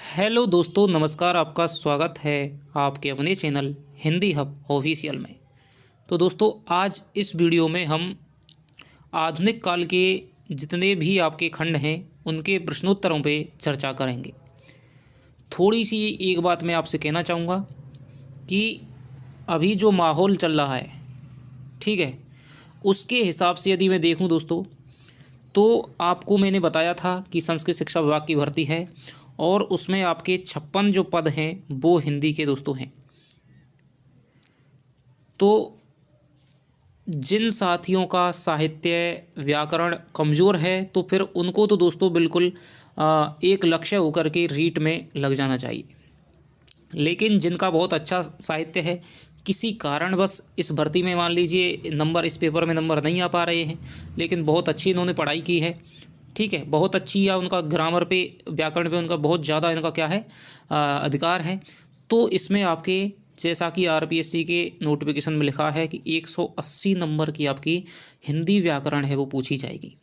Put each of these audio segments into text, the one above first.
Hello दोस्तों, नमस्कार। आपका स्वागत है आपके अपने चैनल हिंदी हब ऑफिशियल में। तो दोस्तों, आज इस वीडियो में हम आधुनिक काल के जितने भी आपके खंड हैं उनके प्रश्नोत्तरों पे चर्चा करेंगे। थोड़ी सी एक बात मैं आपसे कहना चाहूँगा कि अभी जो माहौल चल रहा है, ठीक है, उसके हिसाब से यदि मैं देखूं दोस्तों, तो आपको मैंने बताया था कि संस्कृत शिक्षा विभाग की भर्ती है और उसमें आपके 56 जो पद हैं वो हिंदी के दोस्तों हैं। तो जिन साथियों का साहित्य व्याकरण कमज़ोर है तो फिर उनको तो दोस्तों बिल्कुल एक लक्ष्य होकर के रीट में लग जाना चाहिए। लेकिन जिनका बहुत अच्छा साहित्य है, किसी कारणवश इस भर्ती में मान लीजिए नंबर, इस पेपर में नंबर नहीं आ पा रहे हैं, लेकिन बहुत अच्छी इन्होंने पढ़ाई की है, ठीक है, बहुत अच्छी, या उनका ग्रामर पे, व्याकरण पे उनका बहुत ज़्यादा इनका क्या है, अधिकार है, तो इसमें आपके जैसा कि आरपीएससी के नोटिफिकेशन में लिखा है कि 180 नंबर की आपकी हिंदी व्याकरण है वो पूछी जाएगी।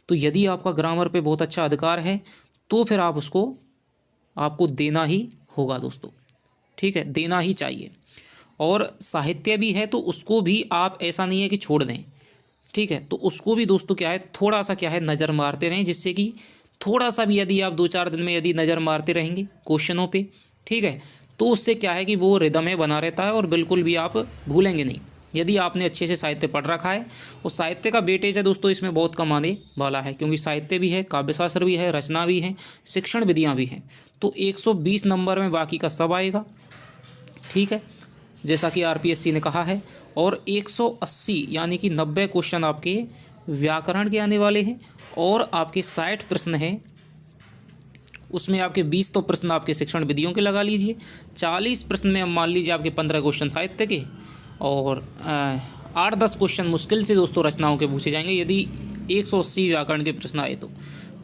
तो यदि आपका ग्रामर पे बहुत अच्छा अधिकार है तो फिर आप उसको आपको देना ही होगा दोस्तों, ठीक है, देना ही चाहिए। और साहित्य भी है तो उसको भी आप, ऐसा नहीं है कि छोड़ दें, ठीक है, तो उसको भी दोस्तों क्या है, थोड़ा सा क्या है, नज़र मारते रहें, जिससे कि थोड़ा सा भी यदि आप 2-4 दिन में यदि नज़र मारते रहेंगे क्वेश्चनों पे, ठीक है, तो उससे क्या है कि वो रिदम में बना रहता है और बिल्कुल भी आप भूलेंगे नहीं यदि आपने अच्छे से साहित्य पढ़ रखा है। और साहित्य का वेटेज है दोस्तों इसमें बहुत कम आने वाला है, क्योंकि साहित्य भी है, काव्यशास्त्र भी है, रचना भी है, शिक्षण विधियाँ भी हैं। तो 120 नंबर में बाकी का सब आएगा, ठीक है, जैसा कि आरपीएससी ने कहा है। और 180 यानी कि 90 क्वेश्चन आपके व्याकरण के आने वाले हैं और आपके 60 प्रश्न हैं, उसमें आपके 20 तो प्रश्न आपके शिक्षण विधियों के लगा लीजिए, 40 प्रश्न में मान लीजिए आपके 15 क्वेश्चन साहित्य के, और 8-10 क्वेश्चन मुश्किल से दोस्तों रचनाओं के पूछे जाएंगे यदि 180 व्याकरण के प्रश्न आए तो।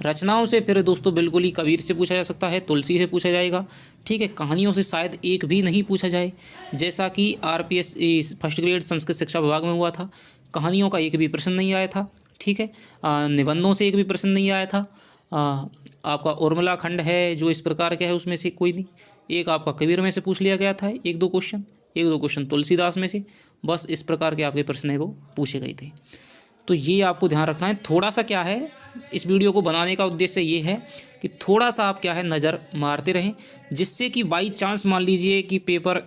रचनाओं से फिर दोस्तों बिल्कुल ही कबीर से पूछा जा सकता है, तुलसी से पूछा जाएगा, ठीक है, कहानियों से शायद एक भी नहीं पूछा जाए, जैसा कि आरपीएस फर्स्ट ग्रेड संस्कृत शिक्षा विभाग में हुआ था, कहानियों का एक भी प्रश्न नहीं आया था, ठीक है, निबंधों से एक भी प्रश्न नहीं आया था, आपका उर्मिला खंड है जो इस प्रकार का है उसमें से कोई नहीं, एक आपका कबीर में से पूछ लिया गया था, एक दो क्वेश्चन तुलसीदास में से, बस इस प्रकार के आपके प्रश्न है वो पूछे गए थे। तो ये आपको ध्यान रखना है। थोड़ा सा क्या है, इस वीडियो को बनाने का उद्देश्य ये है कि थोड़ा सा आप क्या है नज़र मारते रहें, जिससे कि बाई चांस मान लीजिए कि पेपर,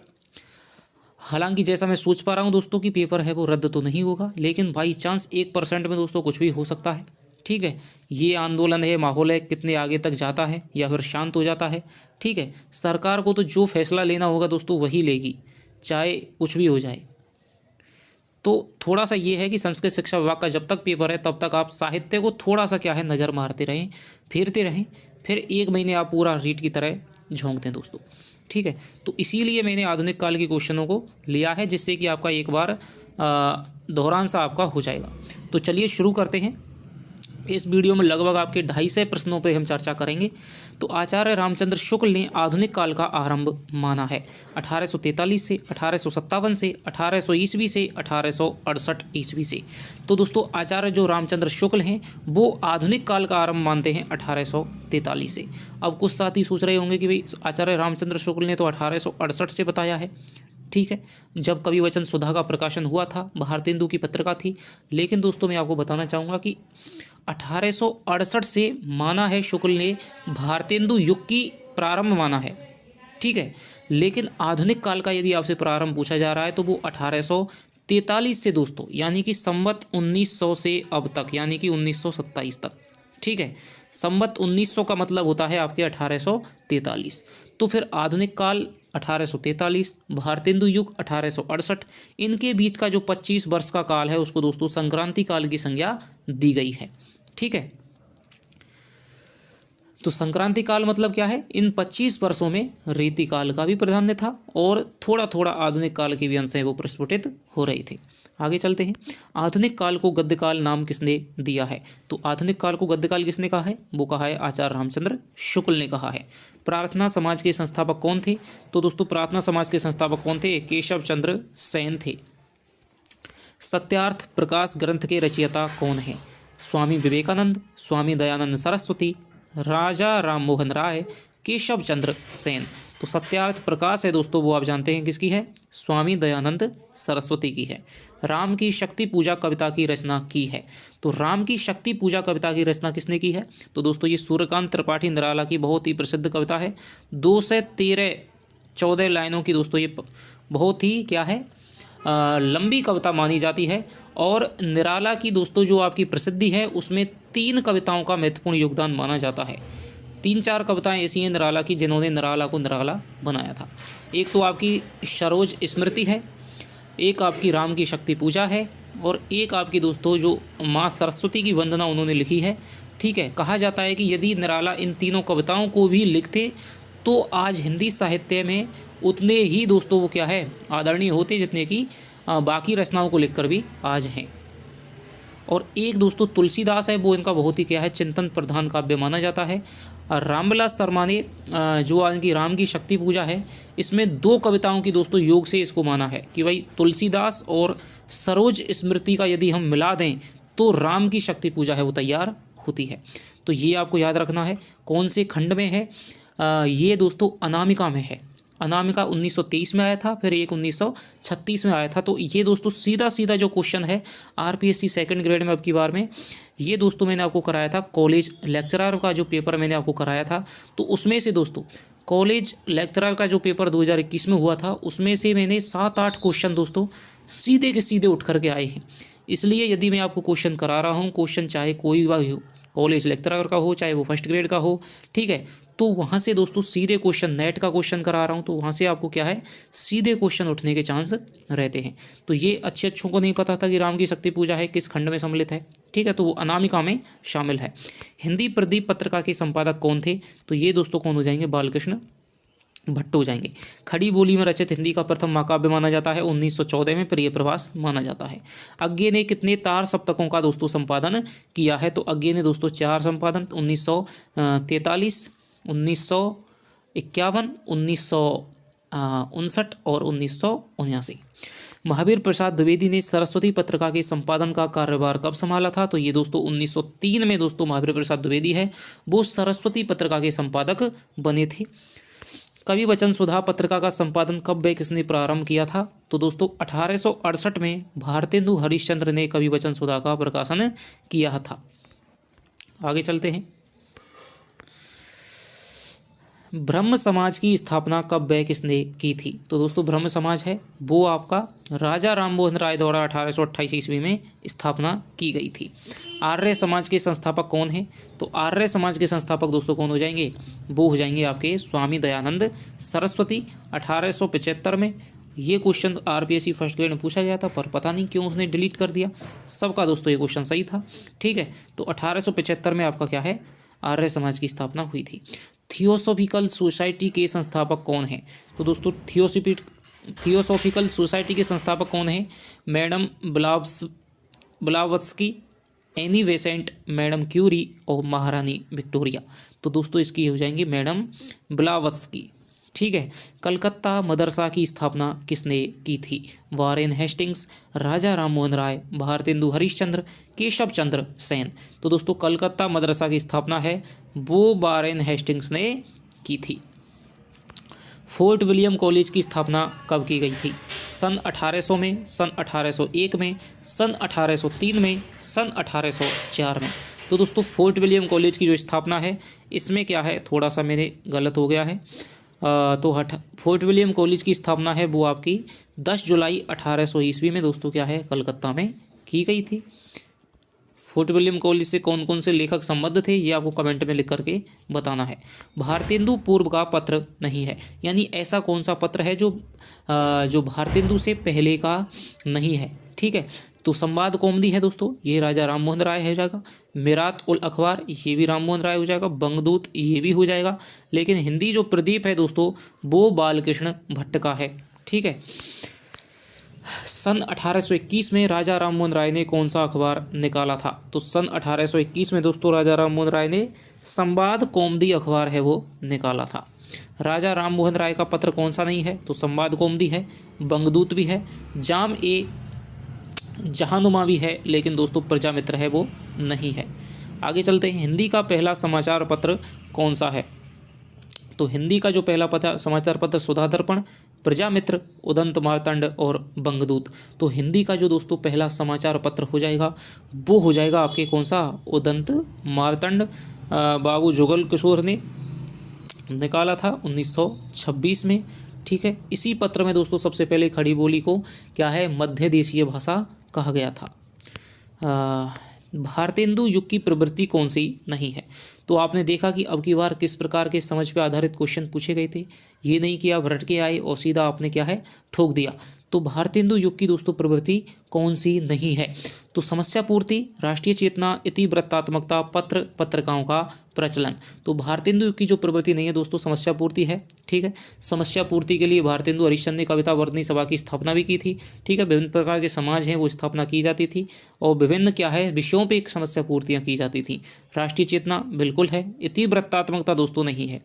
हालांकि जैसा मैं सोच पा रहा हूँ दोस्तों कि पेपर है वो रद्द तो नहीं होगा, लेकिन बाई चांस 1% में दोस्तों कुछ भी हो सकता है, ठीक है। ये आंदोलन है, माहौल है, कितने आगे तक जाता है या फिर शांत हो जाता है, ठीक है। सरकार को तो जो फैसला लेना होगा दोस्तों वही लेगी, चाहे कुछ भी हो जाए। तो थोड़ा सा ये है कि संस्कृत शिक्षा विभाग का जब तक पेपर है तब तक आप साहित्य को थोड़ा सा क्या है नज़र मारते रहें, फेरते रहें, फिर 1 महीने आप पूरा रीट की तरह झोंक दें दोस्तों, ठीक है। तो इसीलिए मैंने आधुनिक काल के क्वेश्चनों को लिया है, जिससे कि आपका एक बार दोहरान सा आपका हो जाएगा। तो चलिए शुरू करते हैं। इस वीडियो में लगभग आपके 250 प्रश्नों पर हम चर्चा करेंगे। तो आचार्य रामचंद्र शुक्ल ने आधुनिक काल का आरंभ माना है 1843 से, 1857 से, 1800 ईस्वी से, 1868 ईस्वी से। तो दोस्तों आचार्य जो रामचंद्र शुक्ल हैं वो आधुनिक काल का आरंभ मानते हैं 1843 से। अब कुछ साथी सोच रहे होंगे कि भाई आचार्य रामचंद्र शुक्ल ने तो 1868 से बताया है, ठीक है, जब कवि वचन सुधा का प्रकाशन हुआ था, भारतेंदु की पत्रिका थी। लेकिन दोस्तों मैं आपको बताना चाहूँगा कि 1868 से माना है शुक्ल ने, भारतेंदु युग की प्रारंभ माना है, ठीक है। लेकिन आधुनिक काल का यदि आपसे प्रारंभ पूछा जा रहा है तो वो 1843 से दोस्तों, यानी कि संवत 1900 से अब तक, यानी कि 1927 तक, ठीक है। संवत 1900 का मतलब होता है आपके 1843। तो फिर आधुनिक काल 1843, भारतेंदु युग 1868, इनके बीच का जो 25 वर्ष का काल है उसको दोस्तों संक्रांति काल की संज्ञा दी गई है, ठीक है। तो संक्रांति काल मतलब क्या है, इन 25 वर्षों में रीति काल का भी प्राधान्य था और थोड़ा थोड़ा आधुनिक काल के भी अंश हैं वो प्रस्फुटित हो रहे थे। आगे चलते हैं। आधुनिक काल को गद्य काल नाम किसने दिया है? तो आधुनिक काल को गद्य काल किसने कहा है? वो कहा है आचार्य रामचंद्र शुक्ल ने कहा है। प्रार्थना समाज के संस्थापक कौन थे? तो दोस्तों प्रार्थना समाज के संस्थापक कौन थे? केशव चंद्र सेन थे। सत्यार्थ प्रकाश ग्रंथ के रचयिता कौन है? स्वामी विवेकानंद, स्वामी दयानंद सरस्वती, राजा राम मोहन राय, केशव चंद्र सेन। तो सत्यार्थ प्रकाश है दोस्तों, वो आप जानते हैं किसकी है, स्वामी दयानंद सरस्वती की है। राम की शक्ति पूजा कविता की रचना की है। तो राम की शक्ति पूजा कविता की रचना किसने की है, तो दोस्तों ये सूर्यकांत त्रिपाठी निराला की बहुत ही प्रसिद्ध कविता है। 2 से 14 लाइनों की दोस्तों ये बहुत ही क्या है, लंबी कविता मानी जाती है। और निराला की दोस्तों जो आपकी प्रसिद्धि है उसमें 3 कविताओं का महत्वपूर्ण योगदान माना जाता है। 3-4 कविताएं ऐसी हैं निराला की जिन्होंने निराला को निराला बनाया था। एक तो आपकी सरोज स्मृति है, एक आपकी राम की शक्ति पूजा है, और एक आपकी दोस्तों जो माँ सरस्वती की वंदना उन्होंने लिखी है। ठीक है, कहा जाता है कि यदि निराला इन तीनों कविताओं को भी लिखते तो आज हिंदी साहित्य में उतने ही दोस्तों वो क्या है, आदरणीय होते जितने कि बाकी रचनाओं को लिखकर भी आज हैं। और एक दोस्तों तुलसीदास है, वो इनका बहुत ही क्या है, चिंतन प्रधान काव्य माना जाता है। रामविलास शर्मा ने जो इनकी राम की शक्ति पूजा है, इसमें 2 कविताओं की दोस्तों योग से इसको माना है कि भाई तुलसीदास और सरोज स्मृति का यदि हम मिला दें तो राम की शक्ति पूजा है वो तैयार होती है। तो ये आपको याद रखना है। कौन से खंड में है, ये दोस्तों अनामिका में है। अनामिका 1923 में आया था, फिर एक 1936 में आया था। तो ये दोस्तों सीधा सीधा जो क्वेश्चन है आरपीएससी सेकंड ग्रेड में अब की बार में, ये दोस्तों मैंने आपको कराया था कॉलेज लेक्चरर का जो पेपर मैंने आपको कराया था, तो उसमें से दोस्तों कॉलेज लेक्चरर का जो पेपर 2021 में हुआ था उसमें से मैंने 7-8 क्वेश्चन दोस्तों सीधे के सीधे उठ करके आए हैं। इसलिए यदि मैं आपको क्वेश्चन करा रहा हूँ, क्वेश्चन चाहे कोई भी हो, कॉलेज लेक्चरर का हो चाहे वो फर्स्ट ग्रेड का हो, ठीक है, तो वहाँ से दोस्तों सीधे क्वेश्चन, नेट का क्वेश्चन करा रहा हूँ तो वहाँ से आपको क्या है, सीधे क्वेश्चन उठने के चांस रहते हैं। तो ये अच्छों को नहीं पता था कि राम की शक्ति पूजा है किस खंड में सम्मिलित है, ठीक है, तो वो अनामिका में शामिल है। हिंदी प्रदीप पत्रिका के संपादक कौन थे, तो ये दोस्तों कौन हो जाएंगे, बालकृष्ण भट्ट हो जाएंगे। खड़ी बोली में रचित हिंदी का प्रथम महाकाव्य माना जाता है 1914 में प्रिय प्रवास माना जाता है। अज्ञे ने कितने तार सप्तकों का दोस्तों संपादन किया है, तो अज्ञे ने दोस्तों 4 संपादन 1943, 1951, 1959 और 1979। महावीर प्रसाद द्विवेदी ने सरस्वती पत्रिका के संपादन का कार्यभार कब संभाला था, तो ये दोस्तों 1903 में दोस्तों महावीर प्रसाद द्विवेदी है वो सरस्वती पत्रिका के संपादक बने थे। कवि वचन सुधा पत्रिका का संपादन कब व किसने प्रारंभ किया था, तो दोस्तों 1868 में भारतेंदु हरिश्चंद्र ने कवि वचन सुधा का प्रकाशन किया था। आगे चलते हैं। ब्रह्म समाज की स्थापना कब व किसने की थी, तो दोस्तों ब्रह्म समाज है वो आपका राजा राम मोहन राय द्वारा 1828 ईस्वी में स्थापना की गई थी। आर्य समाज के संस्थापक कौन हैं, तो आर्य समाज के संस्थापक दोस्तों कौन हो जाएंगे, वो हो जाएंगे आपके स्वामी दयानंद सरस्वती 1875 में। ये क्वेश्चन आरपीएससी फर्स्ट ग्रेड में पूछा गया था पर पता नहीं क्यों उसने डिलीट कर दिया सबका दोस्तों, ये क्वेश्चन सही था, ठीक है। तो 1875 में आपका क्या है, आर्य समाज की स्थापना हुई थी। थियोसॉफिकल सोसाइटी के संस्थापक कौन हैं, तो दोस्तों थियोसॉफिकल सोसाइटी के संस्थापक कौन हैं, madam Blavatsky, Annie Besant, madam Curie और महारानी विक्टोरिया। तो दोस्तों इसकी हो जाएंगी मैडम ब्लावत्स्की, ठीक है। कलकत्ता मदरसा की स्थापना किसने की थी, वारेन हेस्टिंग्स, राजा राम मोहन राय, भारतेंदु हरिश्चंद्र, केशव चंद्र सेन। तो दोस्तों कलकत्ता मदरसा की स्थापना है वो वारेन हेस्टिंग्स ने की थी। फोर्ट विलियम कॉलेज की स्थापना कब की गई थी, सन 1800 में, सन 1801 में, सन 1803 में, सन 1804 में। तो दोस्तों फोर्ट विलियम कॉलेज की जो स्थापना है इसमें क्या है, थोड़ा सा मेरे गलत हो गया है, तो फोर्ट विलियम कॉलेज की स्थापना है वो आपकी 10 जुलाई 1800 ईस्वी में दोस्तों क्या है, कलकत्ता में की गई थी। फोर्ट विलियम कॉलेज से कौन कौन से लेखक संबद्ध थे ये आपको कमेंट में लिख करके बताना है। भारतेंदु पूर्व का पत्र नहीं है, यानी ऐसा कौन सा पत्र है जो भारतेंदु से पहले का नहीं है, ठीक है। तो संवाद कौमुदी है दोस्तों, ये राजा राम मोहन राय हो जाएगा। मिरात उल अखबार ये भी राम मोहन राय हो जाएगा। बंगदूत ये भी हो जाएगा। लेकिन हिंदी जो प्रदीप है दोस्तों वो बालकृष्ण भट्ट का है, ठीक है। सन 1821 में राजा राम मोहन राय ने कौन सा अखबार निकाला था, तो सन 1821 में दोस्तों राजा राम मोहन राय ने संवाद कौमुदी अखबार है वो निकाला था। राजा राम मोहन राय का पत्र कौन सा नहीं है, तो संवाद कौमुदी है, बंगदूत भी है, जाम ए जहानुमा भी है, लेकिन दोस्तों प्रजामित्र है वो नहीं है। आगे चलते हैं। हिंदी का पहला समाचार पत्र कौन सा है, तो हिंदी का जो पहला समाचार पत्र सुधा दर्पण, प्रजामित्र, उदंत मार्तंड और बंगदूत। तो हिंदी का जो दोस्तों पहला समाचार पत्र हो जाएगा वो हो जाएगा आपके कौन सा, उदंत मार्तंड। बाबू जुगल किशोर ने निकाला था 1926 में। ठीक है, इसी पत्र में दोस्तों सबसे पहले खड़ी बोली को क्या है, मध्य देशीय भाषा कहा गया था। भारतेंदु युग की प्रवृत्ति कौन सी नहीं है। तो आपने देखा कि अब की बार किस प्रकार के समझ पे आधारित क्वेश्चन पूछे गए थे। ये नहीं कि आप रट के आए और सीधा आपने क्या है ठोक दिया। तो भारतेंदु युग की दोस्तों प्रवृत्ति कौन सी नहीं है। तो समस्या पूर्ति, राष्ट्रीय चेतना, इतिवृत्तात्मकता, पत्र पत्रिकाओं का प्रचलन। तो भारतेंदु युग की जो प्रवृत्ति नहीं है दोस्तों, समस्या पूर्ति है। ठीक है, समस्या पूर्ति के लिए भारतेंदु हरिश्चंद्र ने कविता वर्धनी सभा की स्थापना भी की थी। ठीक है, विभिन्न प्रकार के समाज हैं वो स्थापना की जाती थी और विभिन्न क्या है विषयों पे एक समस्या पूर्तियाँ की जाती थी। राष्ट्रीय चेतना बिल्कुल है, इतिवृत्तात्मकता दोस्तों नहीं है।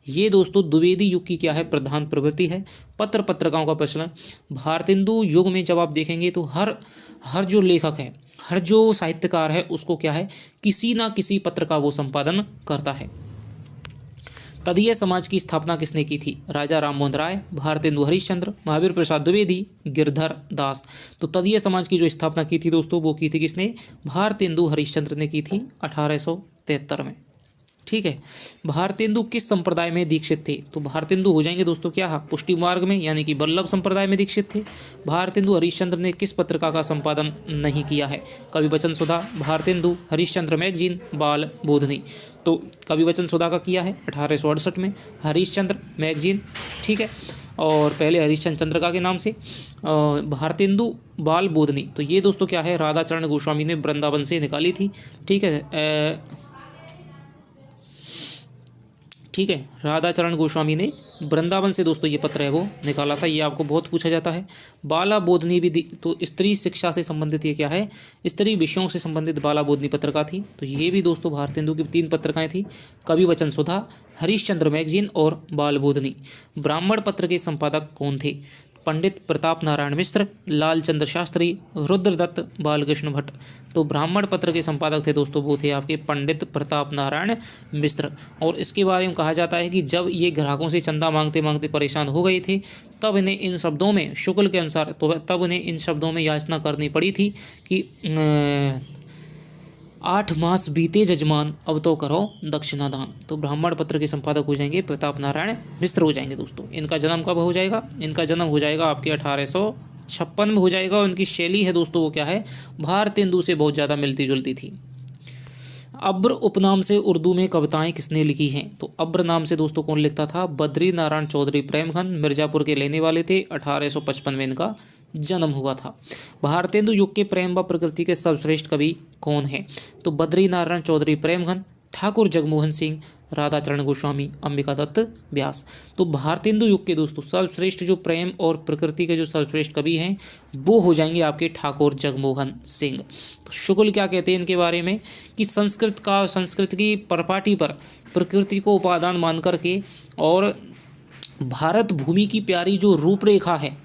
ये दोस्तों द्विवेदी युग की क्या है प्रधान प्रवृत्ति है। पत्र पत्रिकाओं का प्रचलन, भारतेंदु युग में जब आप देखेंगे तो हर जो लेखक है, हर जो साहित्यकार है उसको क्या है किसी ना किसी पत्र का वो संपादन करता है। तदीय समाज की स्थापना किसने की थी, राजा राममोहन राय, भारतेंदु हरिश्चंद्र, महावीर प्रसाद द्विवेदी, गिरधर दास। तो तदीय समाज की जो स्थापना की थी दोस्तों वो की थी किसने, भारतेंदु हरिश्चंद्र ने की थी 1873 में। ठीक है, भारतेंदु किस संप्रदाय में दीक्षित थे। तो भारतेंदु हो जाएंगे दोस्तों क्या, पुष्टि मार्ग में यानी कि वल्लभ संप्रदाय में दीक्षित थे। भारतेंदु हरिश्चंद्र ने किस पत्रिका का संपादन नहीं किया है, कवि वचन सुधा, भारतेंदु हरिश्चंद्र मैगजीन, बाल बोधनी। तो कवि वचन सुधा का किया है 1868 में, हरिश्चंद्र मैगजीन। ठीक है, और पहले हरिश्चंद्र चंद्रिका के नाम से, भारतेंदु बाल बोधनी। तो ये दोस्तों क्या है राधाचरण गोस्वामी ने वृंदावन से निकाली थी। ठीक है, ठीक है, राधाचरण गोस्वामी ने वृंदावन से दोस्तों ये पत्र है वो निकाला था। ये आपको बहुत पूछा जाता है। बाला बोधनी भी तो स्त्री शिक्षा से संबंधित ये क्या है, स्त्री विषयों से संबंधित बाला बोधनी पत्रिका थी। तो ये भी दोस्तों भारतेंदु की 3 पत्रिकाएं थी, कवि वचन सुधा, हरिश्चंद्र मैगजीन और बाल बोधनी। ब्राह्मण पत्र के संपादक कौन थे, पंडित प्रताप नारायण मिश्र, लालचंद्र शास्त्री, रुद्रदत्त, बालकृष्ण भट्ट। तो ब्राह्मण पत्र के संपादक थे दोस्तों वो थे आपके पंडित प्रताप नारायण मिश्र। और इसके बारे में कहा जाता है कि जब ये ग्राहकों से चंदा मांगते मांगते परेशान हो गए थे तब इन्हें इन शब्दों में, शुक्ल के अनुसार, तो तब इन्हें इन शब्दों में याचना करनी पड़ी थी कि 8 मास बीते जजमान अब तो करो दक्षिणा दान। तो ब्राह्मण पत्र के संपादक हो जाएंगे प्रताप नारायण मिश्र हो जाएंगे दोस्तों। इनका जन्म कब हो जाएगा, इनका जन्म हो जाएगा आपके 1856 में हो जाएगा। और इनकी शैली है दोस्तों वो क्या है, भारतेंदु से बहुत ज़्यादा मिलती जुलती थी। अब्र उपनाम से उर्दू में कविताएं किसने लिखी हैं। तो अब्र नाम से दोस्तों कौन लिखता था, बद्री नारायण चौधरी प्रेमचंद, मिर्जापुर के रहने वाले थे। 1855 में इनका जन्म हुआ था। भारतेंदु युग के प्रेम व प्रकृति के सर्वश्रेष्ठ कवि कौन है। तो बद्री नारायण चौधरी प्रेमचंद, ठाकुर जगमोहन सिंह, राधाचरण गोस्वामी, अंबिका दत्त व्यास। तो भारतेंदु युग के दोस्तों सर्वश्रेष्ठ जो प्रेम और प्रकृति के जो सर्वश्रेष्ठ कवि हैं वो हो जाएंगे आपके ठाकुर जगमोहन सिंह। तो शुक्ल क्या कहते हैं इनके बारे में कि संस्कृत की परपाटी पर प्रकृति को उपादान मान करके और भारत भूमि की प्यारी जो रूपरेखा है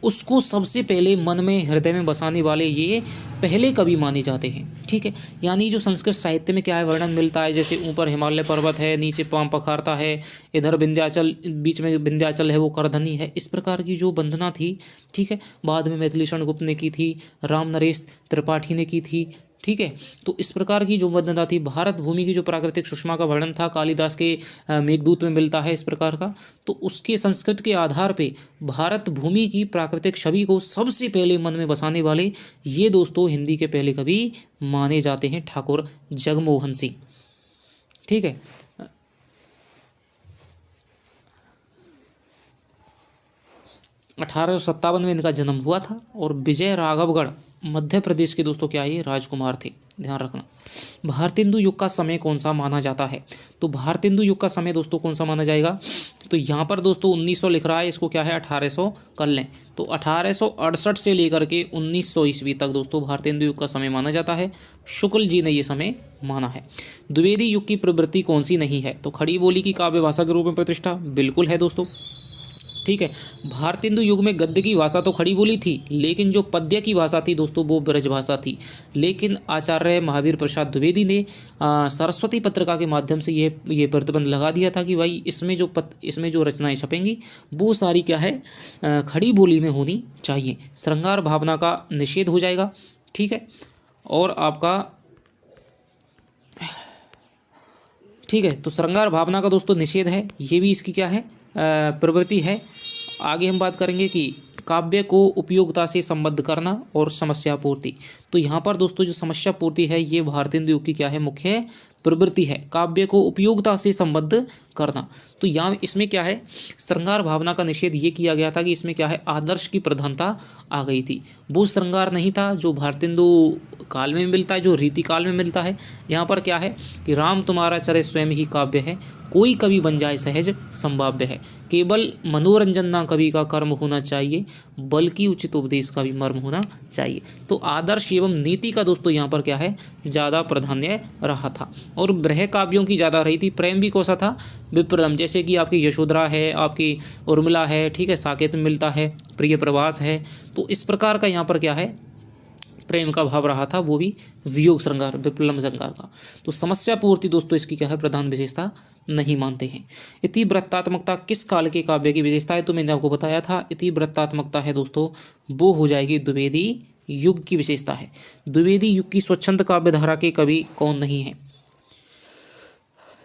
उसको सबसे पहले मन में हृदय में बसाने वाले ये पहले कवि माने जाते हैं। ठीक है, यानी जो संस्कृत साहित्य में क्या है वर्णन मिलता है, जैसे ऊपर हिमालय पर्वत है, नीचे पाम पखारता है, इधर विंध्याचल, बीच में विंध्याचल है वो करधनी है, इस प्रकार की जो वंदना थी। ठीक है, बाद में मैथिलीषण गुप्त ने की थी, राम नरेश त्रिपाठी ने की थी। ठीक है, तो इस प्रकार की जो वंदना थी, भारत भूमि की जो प्राकृतिक सुषमा का वर्णन था कालिदास के मेघदूत में मिलता है इस प्रकार का। तो उसके संस्कृत के आधार पे भारत भूमि की प्राकृतिक छवि को सबसे पहले मन में बसाने वाले ये दोस्तों हिंदी के पहले कवि माने जाते हैं ठाकुर जगमोहन सिंह। ठीक है, 1857 में इनका जन्म हुआ था और विजय राघवगढ़ मध्य प्रदेश के दोस्तों क्या ये राजकुमार थे, ध्यान रखना। भारतेंदु युग का समय कौन सा माना जाता है। तो भारतेंदु युग का समय दोस्तों कौन सा माना जाएगा। तो यहाँ पर दोस्तों 1900 लिख रहा है, इसको क्या है 1800 कर लें। तो 1868 से लेकर के 1900 ईस्वी तक दोस्तों भारतेंदु युग का समय माना जाता है। शुक्ल जी ने ये समय माना है। द्विवेदी युग की प्रवृत्ति कौन सी नहीं है। तो खड़ी बोली की काव्य भाषा के रूप में प्रतिष्ठा बिल्कुल है दोस्तों। ठीक है। भारतेंदु युग में गद्य की भाषा तो खड़ी बोली थी, लेकिन जो पद्य की भाषा थी दोस्तों वो ब्रज भाषा थी। लेकिन आचार्य महावीर प्रसाद द्विवेदी ने सरस्वती पत्रिका के माध्यम से ये प्रतिबंध लगा दिया था कि भाई इसमें जो रचनाएं छपेंगी वो सारी क्या है, खड़ी बोली में होनी चाहिए। श्रृंगार भावना का निषेध हो जाएगा। ठीक है। और आपका ठीक है, तो श्रृंगार भावना का दोस्तों निषेध है, ये भी इसकी क्या है, प्रवृत्ति है। आगे हम बात करेंगे कि काव्य को उपयोगिता से संबद्ध करना और समस्या पूर्ति। तो यहाँ पर दोस्तों जो समस्या पूर्ति है ये भारतेंदु युग की क्या है, मुख्य प्रवृत्ति है, काव्य को उपयोगिता से संबद्ध करना। तो यहाँ इसमें क्या है, श्रृंगार भावना का निषेध ये किया गया था कि इसमें क्या है, आदर्श की प्रधानता आ गई थी। वो श्रृंगार नहीं था जो भारतेंदु काल में मिलता है, जो रीति काल में मिलता है। यहाँ पर क्या है कि राम तुम्हारा चरे स्वयं ही काव्य है, कोई कवि बन जाए सहज संभाव्य है। केवल मनोरंजन ना कवि का कर्म होना चाहिए, बल्कि उचित उपदेश का भी मर्म होना चाहिए। तो आदर्श एवं नीति का दोस्तों यहाँ पर क्या है, ज़्यादा प्राधान्य रहा था। और ब्रह काव्यों की ज़्यादा रही थी। प्रेम भी कौन सा था, विप्रलम्ब, जैसे कि आपकी यशोधरा है, आपकी उर्मिला है, ठीक है, साकेत में मिलता है, प्रिय प्रवास है। तो इस प्रकार का यहाँ पर क्या है, प्रेम का भाव रहा था, वो भी वियोग श्रृंगार, विप्लव श्रृंगार का। तो समस्या पूर्ति दोस्तों इसकी क्या है, प्रधान विशेषता नहीं मानते हैं। इतिवृत्तात्मकता किस काल के काव्य की विशेषता है, तो मैंने आपको बताया था इतिवृत्तात्मकता है दोस्तों, वो हो जाएगी द्विवेदी युग की विशेषता है। द्विवेदी युग की स्वच्छंद काव्य धारा के कवि कौन नहीं है,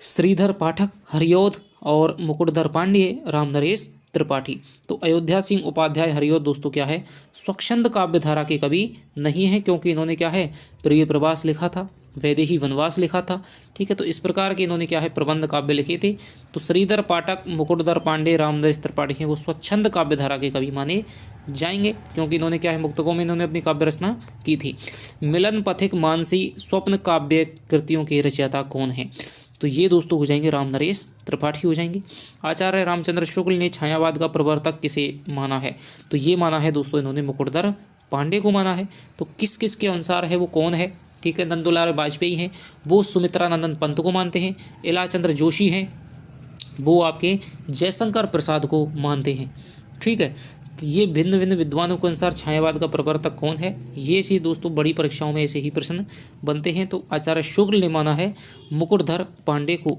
श्रीधर पाठक, हरिऔध और मुकुटधर पांड्य, रामनरेश त्रिपाठी। तो अयोध्या सिंह उपाध्याय हरिऔध दोस्तों क्या है, स्वच्छंद काव्य धारा के कवि नहीं है, क्योंकि इन्होंने क्या है, प्रिय प्रवास लिखा था, वैदेही वनवास लिखा था। ठीक है। तो इस प्रकार के इन्होंने क्या है, प्रबंध काव्य लिखे थे। तो श्रीधर पाठक, मुकुटधर पांडे, रामनरेश त्रिपाठी हैं, वो स्वच्छंद काव्य धारा के कवि माने जाएंगे, क्योंकि इन्होंने क्या है, मुक्तकों में इन्होंने अपनी काव्य रचना की थी। मिलन पथिक, मानसी, स्वप्न काव्य कृतियों के रचयिता कौन है, तो ये दोस्तों हो जाएंगे रामनरेश त्रिपाठी हो जाएंगे। आचार्य रामचंद्र शुक्ल ने छायावाद का प्रवर्तक किसे माना है, तो ये माना है दोस्तों इन्होंने मुकुटधर पांडे को माना है। तो किस किस के अनुसार है, वो कौन है, ठीक है, नंदुलाल वाजपेयी हैं, वो सुमित्रा नंदन पंत को मानते हैं। इलाचंद्र जोशी हैं, वो आपके जयशंकर प्रसाद को मानते हैं। ठीक है। तो ये भिन्न भिन्न विद्वानों के अनुसार छायावाद का प्रवर्तक कौन है, ये सी दोस्तों बड़ी परीक्षाओं में ऐसे ही प्रश्न बनते हैं। तो आचार्य शुक्ल ने माना है मुकुटधर पांडे को।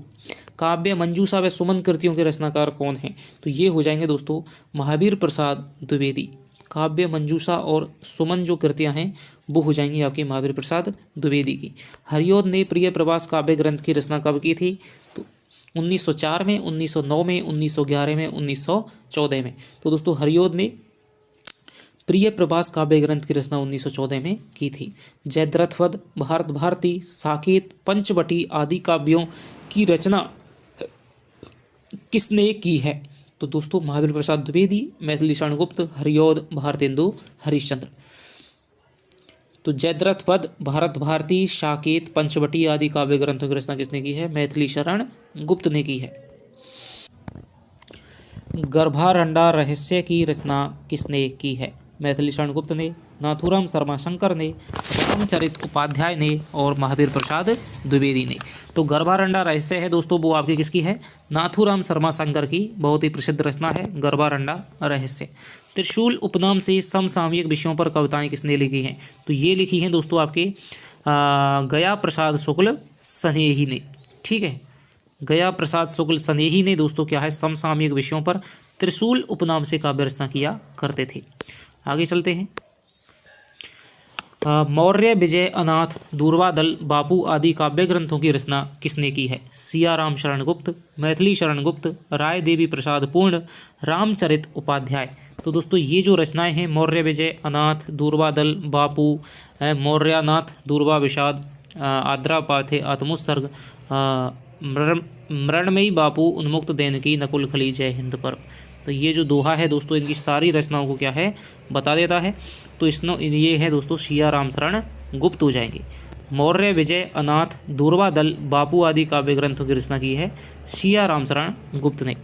काव्य मंजूषा व सुमन कृतियों के रचनाकार कौन हैं, तो ये हो जाएंगे दोस्तों महावीर प्रसाद द्विवेदी। काव्य मंजूषा और सुमन जो कृतियां हैं वो हो जाएंगी आपके महावीर प्रसाद द्विवेदी की। हरिऔध ने प्रिय प्रवास काव्य ग्रंथ की रचना कब की थी, तो 1904 में, 1909 में, 1911 में, 1914 में। तो दोस्तों हरिऔध ने प्रिय प्रवास काव्य ग्रंथ की रचना 1914 में की थी। जयद्रथ, भारत भारती, साकेत, पंचवटी आदि काव्यों की रचना किसने की है, तो दोस्तों महावीर प्रसाद द्विवेदी, मैथिली शरण गुप्त, हरिऔध, भारतेंदु हरिश्चंद्र। तो जयद्रथ पद, भारत भारती, साकेत, पंचवटी आदि काव्य ग्रंथों की रचना किसने की है, मैथिली शरण गुप्त ने की है। गर्भारंडा रहस्य की रचना किसने की है, मैथिली शरण गुप्त ने, नाथूराम शर्मा शंकर ने, रामचरित उपाध्याय ने और महावीर प्रसाद द्विवेदी ने। तो गर्भारंडा रहस्य है दोस्तों, वो आपकी किसकी है, नाथूराम शर्मा शंकर की बहुत ही प्रसिद्ध रचना है गर्भारंडा रहस्य। त्रिशूल उपनाम से समसामयिक विषयों पर कविताएं किसने लिखी हैं, तो ये लिखी हैं दोस्तों आपके गया प्रसाद शुक्ल स्नेही ने। ठीक है, गया प्रसाद शुक्ल स्नेही ने दोस्तों क्या है, समसामयिक विषयों पर त्रिशूल उपनाम से काव्य रचना किया करते थे। आगे चलते हैं। मौर्य, विजय, अनाथ, दूर्वादल, बापू आदि काव्य ग्रंथों की रचना किसने की है, सियाराम शरण गुप्त, मैथिली शरण गुप्त, राय देवी प्रसाद पूर्ण, रामचरित उपाध्याय। तो दोस्तों ये जो रचनाएं हैं, मौर्य, विजय, अनाथ, दूर्वादल, बापू, मौर्यानाथ, दूर्वा विषाद, आद्रा पाथे, आत्मोत्सर्ग, मृणमयी बापू, उन्मुक्त देनकी, नकुल खली, जय हिंद पर। तो ये जो दोहा है दोस्तों, इनकी सारी रचनाओं को क्या है, बता देता है। तो इसमें ये है दोस्तों सियाराम शरण गुप्त हो जाएंगे। मौर्य, विजय, अनाथ, दूर्वादल, बापू आदि काव्य ग्रंथों की रचना की है सियाराम शरण गुप्त ने।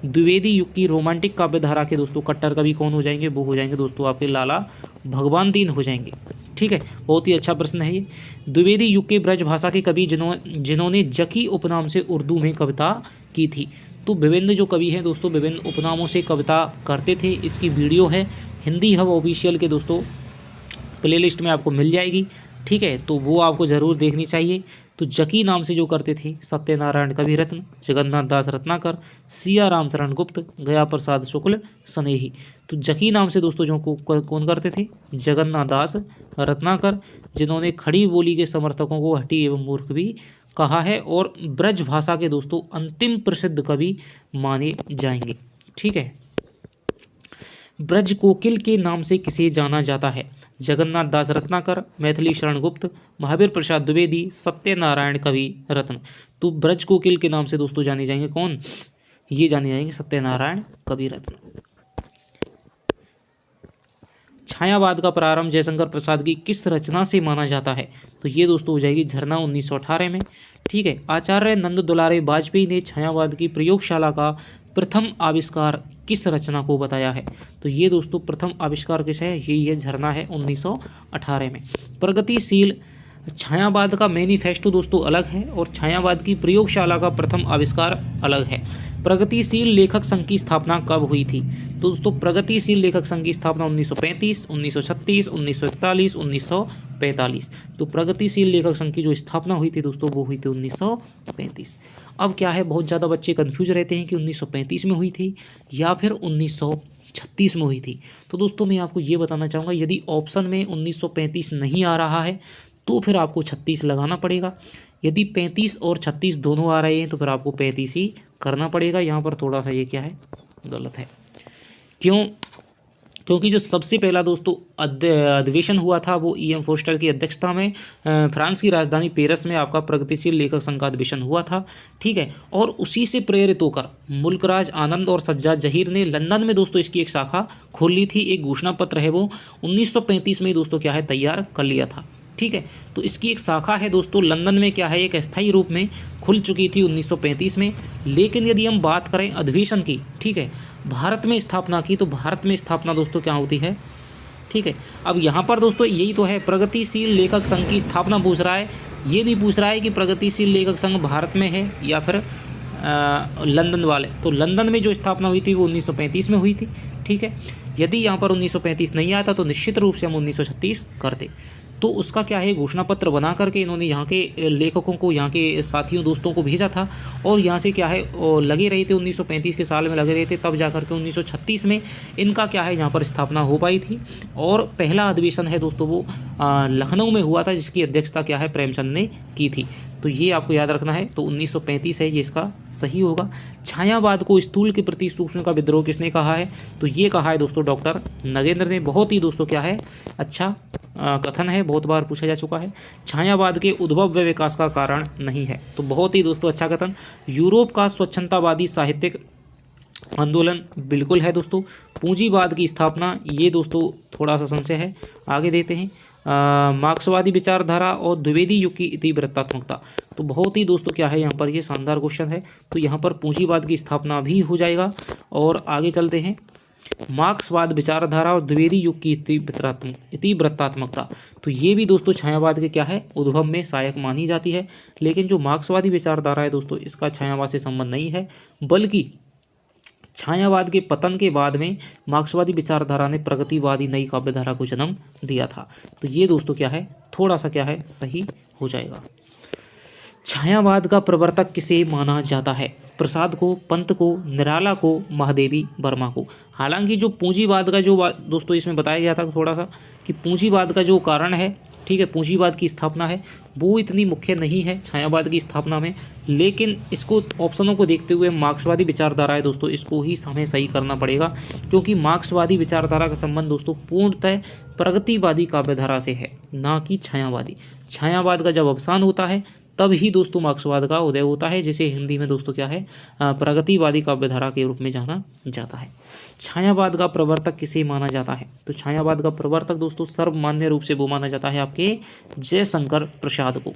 द्विवेदी युग की रोमांटिक काव्य धारा के दोस्तों कट्टर कवि कौन हो जाएंगे, वो हो जाएंगे दोस्तों आपके लाला भगवान दीन हो जाएंगे। ठीक है, बहुत ही अच्छा प्रश्न है ये। द्विवेदी युग के ब्रज भाषा के कवि जिन्होंने जकी उपनाम से उर्दू में कविता की थी। तो विभिन्न जो कवि हैं दोस्तों विभिन्न उपनामों से कविता करते थे। इसकी वीडियो है हिंदी हब ऑफिशियल के दोस्तों प्लेलिस्ट में आपको मिल जाएगी, ठीक है, तो वो आपको ज़रूर देखनी चाहिए। तो जकी नाम से जो करते थे सत्यनारायण कविरत्न, जगन्नाथ दास रत्नाकर, सिया राम शरण गुप्त, गया प्रसाद शुक्ल स्नेही। तो जकी नाम से दोस्तों जो कौन करते थे, जगन्नाथ दास रत्नाकर, जिन्होंने खड़ी बोली के समर्थकों को हठी एवं मूर्ख भी कहा है और ब्रज भाषा के दोस्तों अंतिम प्रसिद्ध कवि माने जाएंगे, ठीक है। ब्रज कोकिल के नाम से किसे जाना जाता है, जगन्नाथ दास रत्नाकर, मैथिली शरण गुप्त, महावीर प्रसाद द्विवेदी, सत्यनारायण कवि रत्न। तो ब्रज कोकिल के नाम से दोस्तों जाने जाएंगे कौन, ये जाने जाएंगे सत्यनारायण कवि रत्न। छायावाद का प्रारंभ जयशंकर प्रसाद की किस रचना से माना जाता है, तो ये दोस्तों हो जाएगी झरना 1918 में, ठीक है। आचार्य नंद दुलारे वाजपेयी ने छायावाद की प्रयोगशाला का प्रथम आविष्कार किस रचना को बताया है, तो ये दोस्तों प्रथम आविष्कार किस है, यही है झरना है 1918 में। प्रगतिशील छायावाद का मैनिफेस्टो दोस्तों अलग है और छायावाद की प्रयोगशाला का प्रथम आविष्कार अलग है। प्रगतिशील लेखक संघ की स्थापना कब हुई थी, तो दोस्तों प्रगतिशील लेखक संघ की स्थापना 1935, 1936, 1941, 1945। तो प्रगतिशील लेखक संघ की जो स्थापना हुई थी दोस्तों वो हुई थी 1935। अब क्या है, बहुत ज़्यादा बच्चे कंफ्यूज रहते हैं कि 1935 में हुई थी या फिर 1936 में हुई थी। तो दोस्तों मैं आपको ये बताना चाहूँगा, यदि ऑप्शन में 1935 नहीं आ रहा है तो फिर आपको 36 लगाना पड़ेगा। यदि 35 और 36 दोनों आ रहे हैं तो फिर आपको 35 ही करना पड़ेगा। यहाँ पर थोड़ा सा ये क्या है, गलत है। क्यों, क्योंकि जो सबसे पहला दोस्तों अधिवेशन हुआ था वो E.M. फोस्टर की अध्यक्षता में फ्रांस की राजधानी पेरिस में आपका प्रगतिशील लेखक संघ का अधिवेशन हुआ था, ठीक है। और उसी से प्रेरित होकर मुल्कराज आनंद और सज्जाद जहीर ने लंदन में दोस्तों इसकी एक शाखा खोल ली थी। एक घोषणा पत्र है वो 1935 में दोस्तों क्या है तैयार कर लिया था, ठीक है। तो इसकी एक शाखा है दोस्तों लंदन में क्या है एक अस्थायी रूप में खुल चुकी थी 1935 में। लेकिन यदि हम बात करें अधिवेशन की, ठीक है, भारत में स्थापना की, तो भारत में स्थापना दोस्तों क्या होती है, ठीक है। अब यहाँ पर दोस्तों यही तो है, प्रगतिशील लेखक संघ की स्थापना पूछ रहा है, ये नहीं पूछ रहा है कि प्रगतिशील लेखक संघ भारत में है या फिर लंदन वाले। तो लंदन में जो स्थापना हुई थी वो 1935 में हुई थी, ठीक है। यदि यहाँ पर 1935 नहीं आता तो निश्चित रूप से हम 1936 करते। तो उसका क्या है घोषणा पत्र बना करके इन्होंने यहाँ के लेखकों को, यहाँ के साथियों दोस्तों को भेजा था और यहाँ से क्या है लगे रहे थे 1935 के साल में लगे रहे थे, तब जा करके 1936 में इनका क्या है यहाँ पर स्थापना हो पाई थी। और पहला अधिवेशन है दोस्तों वो लखनऊ में हुआ था जिसकी अध्यक्षता क्या है प्रेमचंद ने की थी। तो ये आपको याद रखना है। तो 1935 है ये इसका सही होगा। छायावाद को स्थूल के प्रति सूक्ष्म का विद्रोह किसने कहा है, तो ये कहा है दोस्तों डॉक्टर नगेंद्र ने। बहुत ही दोस्तों क्या है अच्छा कथन है, बहुत बार पूछा जा चुका है। छायावाद के उद्भव व विकास का कारण नहीं है, तो बहुत ही दोस्तों अच्छा कथन। यूरोप का स्वच्छंदतावादी साहित्यिक आंदोलन बिल्कुल है दोस्तों। पूंजीवाद की स्थापना ये दोस्तों थोड़ा सा संशय है, आगे देते हैं। मार्क्सवादी विचारधारा और द्विवेदी युग की इतिवृत्तात्मकता, तो बहुत ही दोस्तों क्या है यहाँ पर ये शानदार क्वेश्चन है। तो यहाँ पर पूंजीवाद की स्थापना भी हो जाएगा। और आगे चलते हैं, मार्क्सवाद विचारधारा और द्विवेदी युग की इतिवृत्तात्मकता, तो ये भी दोस्तों छायावाद के क्या है उद्भव में सहायक मानी जाती है। लेकिन जो मार्क्सवादी विचारधारा है दोस्तों इसका छायावाद से संबंध नहीं है, बल्कि छायावाद के पतन के बाद में मार्क्सवादी विचारधारा ने प्रगतिवादी नई काव्यधारा को जन्म दिया था। तो ये दोस्तों क्या है थोड़ा सा क्या है सही हो जाएगा। छायावाद का प्रवर्तक किसे माना जाता है, प्रसाद को, पंत को, निराला को, महादेवी वर्मा को। हालांकि जो पूंजीवाद का जो दोस्तों इसमें बताया गया था थोड़ा सा कि पूंजीवाद का जो कारण है, ठीक है, पूंजीवाद की स्थापना है वो इतनी मुख्य नहीं है छायावाद की स्थापना में। लेकिन इसको ऑप्शनों को देखते हुए मार्क्सवादी विचारधारा है दोस्तों इसको ही हमें सही करना पड़ेगा, क्योंकि मार्क्सवादी विचारधारा का संबंध दोस्तों पूर्णतः प्रगतिवादी काव्यधारा से है, ना कि छायावादी। छायावाद का जब अवसान होता है तब ही दोस्तों मार्क्सवाद का उदय होता है, जिसे हिंदी में दोस्तों क्या है प्रगतिवादी काव्यधारा के रूप में जाना जाता है। छायावाद का प्रवर्तक किसे माना जाता है, तो छायावाद का प्रवर्तक दोस्तों सर्वमान्य रूप से वो माना जाता है आपके जयशंकर प्रसाद को।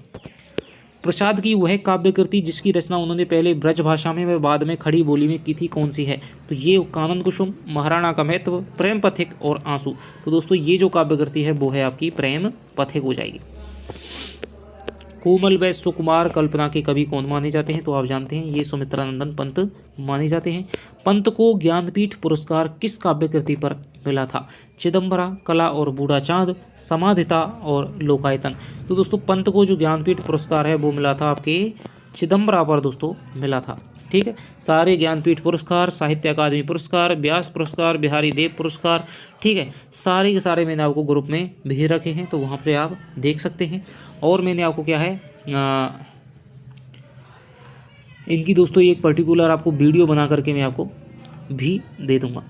प्रसाद की वह काव्य कृति जिसकी रचना उन्होंने पहले ब्रज भाषा में व बाद में खड़ी बोली में की थी कौन सी है, तो ये कानन कुसुम, महाराणा का महत्व, प्रेम पथिक और आंसू। तो दोस्तों ये जो काव्य कृति है वो है आपकी प्रेम पथिक हो जाएगी। कोमल व सुकुमार कल्पना के कवि कौन माने जाते हैं? तो आप जानते हैं ये सुमित्रानंदन पंत माने जाते हैं। पंत को ज्ञानपीठ पुरस्कार किस काव्य कृति पर मिला था? चिदम्बरा, कला और बूढ़ा चांद, समाधिता और लोकायतन। तो दोस्तों पंत को जो ज्ञानपीठ पुरस्कार है वो मिला था आपके चिदम्बरा पर दोस्तों मिला था। ठीक है, सारे ज्ञानपीठ पुरस्कार, साहित्य अकादमी पुरस्कार, व्यास पुरस्कार, बिहारी देव पुरस्कार, ठीक है, सारे के सारे मैंने आपको ग्रुप में भेज रखे हैं, तो वहाँ से आप देख सकते हैं। और मैंने आपको क्या है इनकी दोस्तों एक पर्टिकुलर आपको वीडियो बना करके मैं आपको भी दे दूंगा।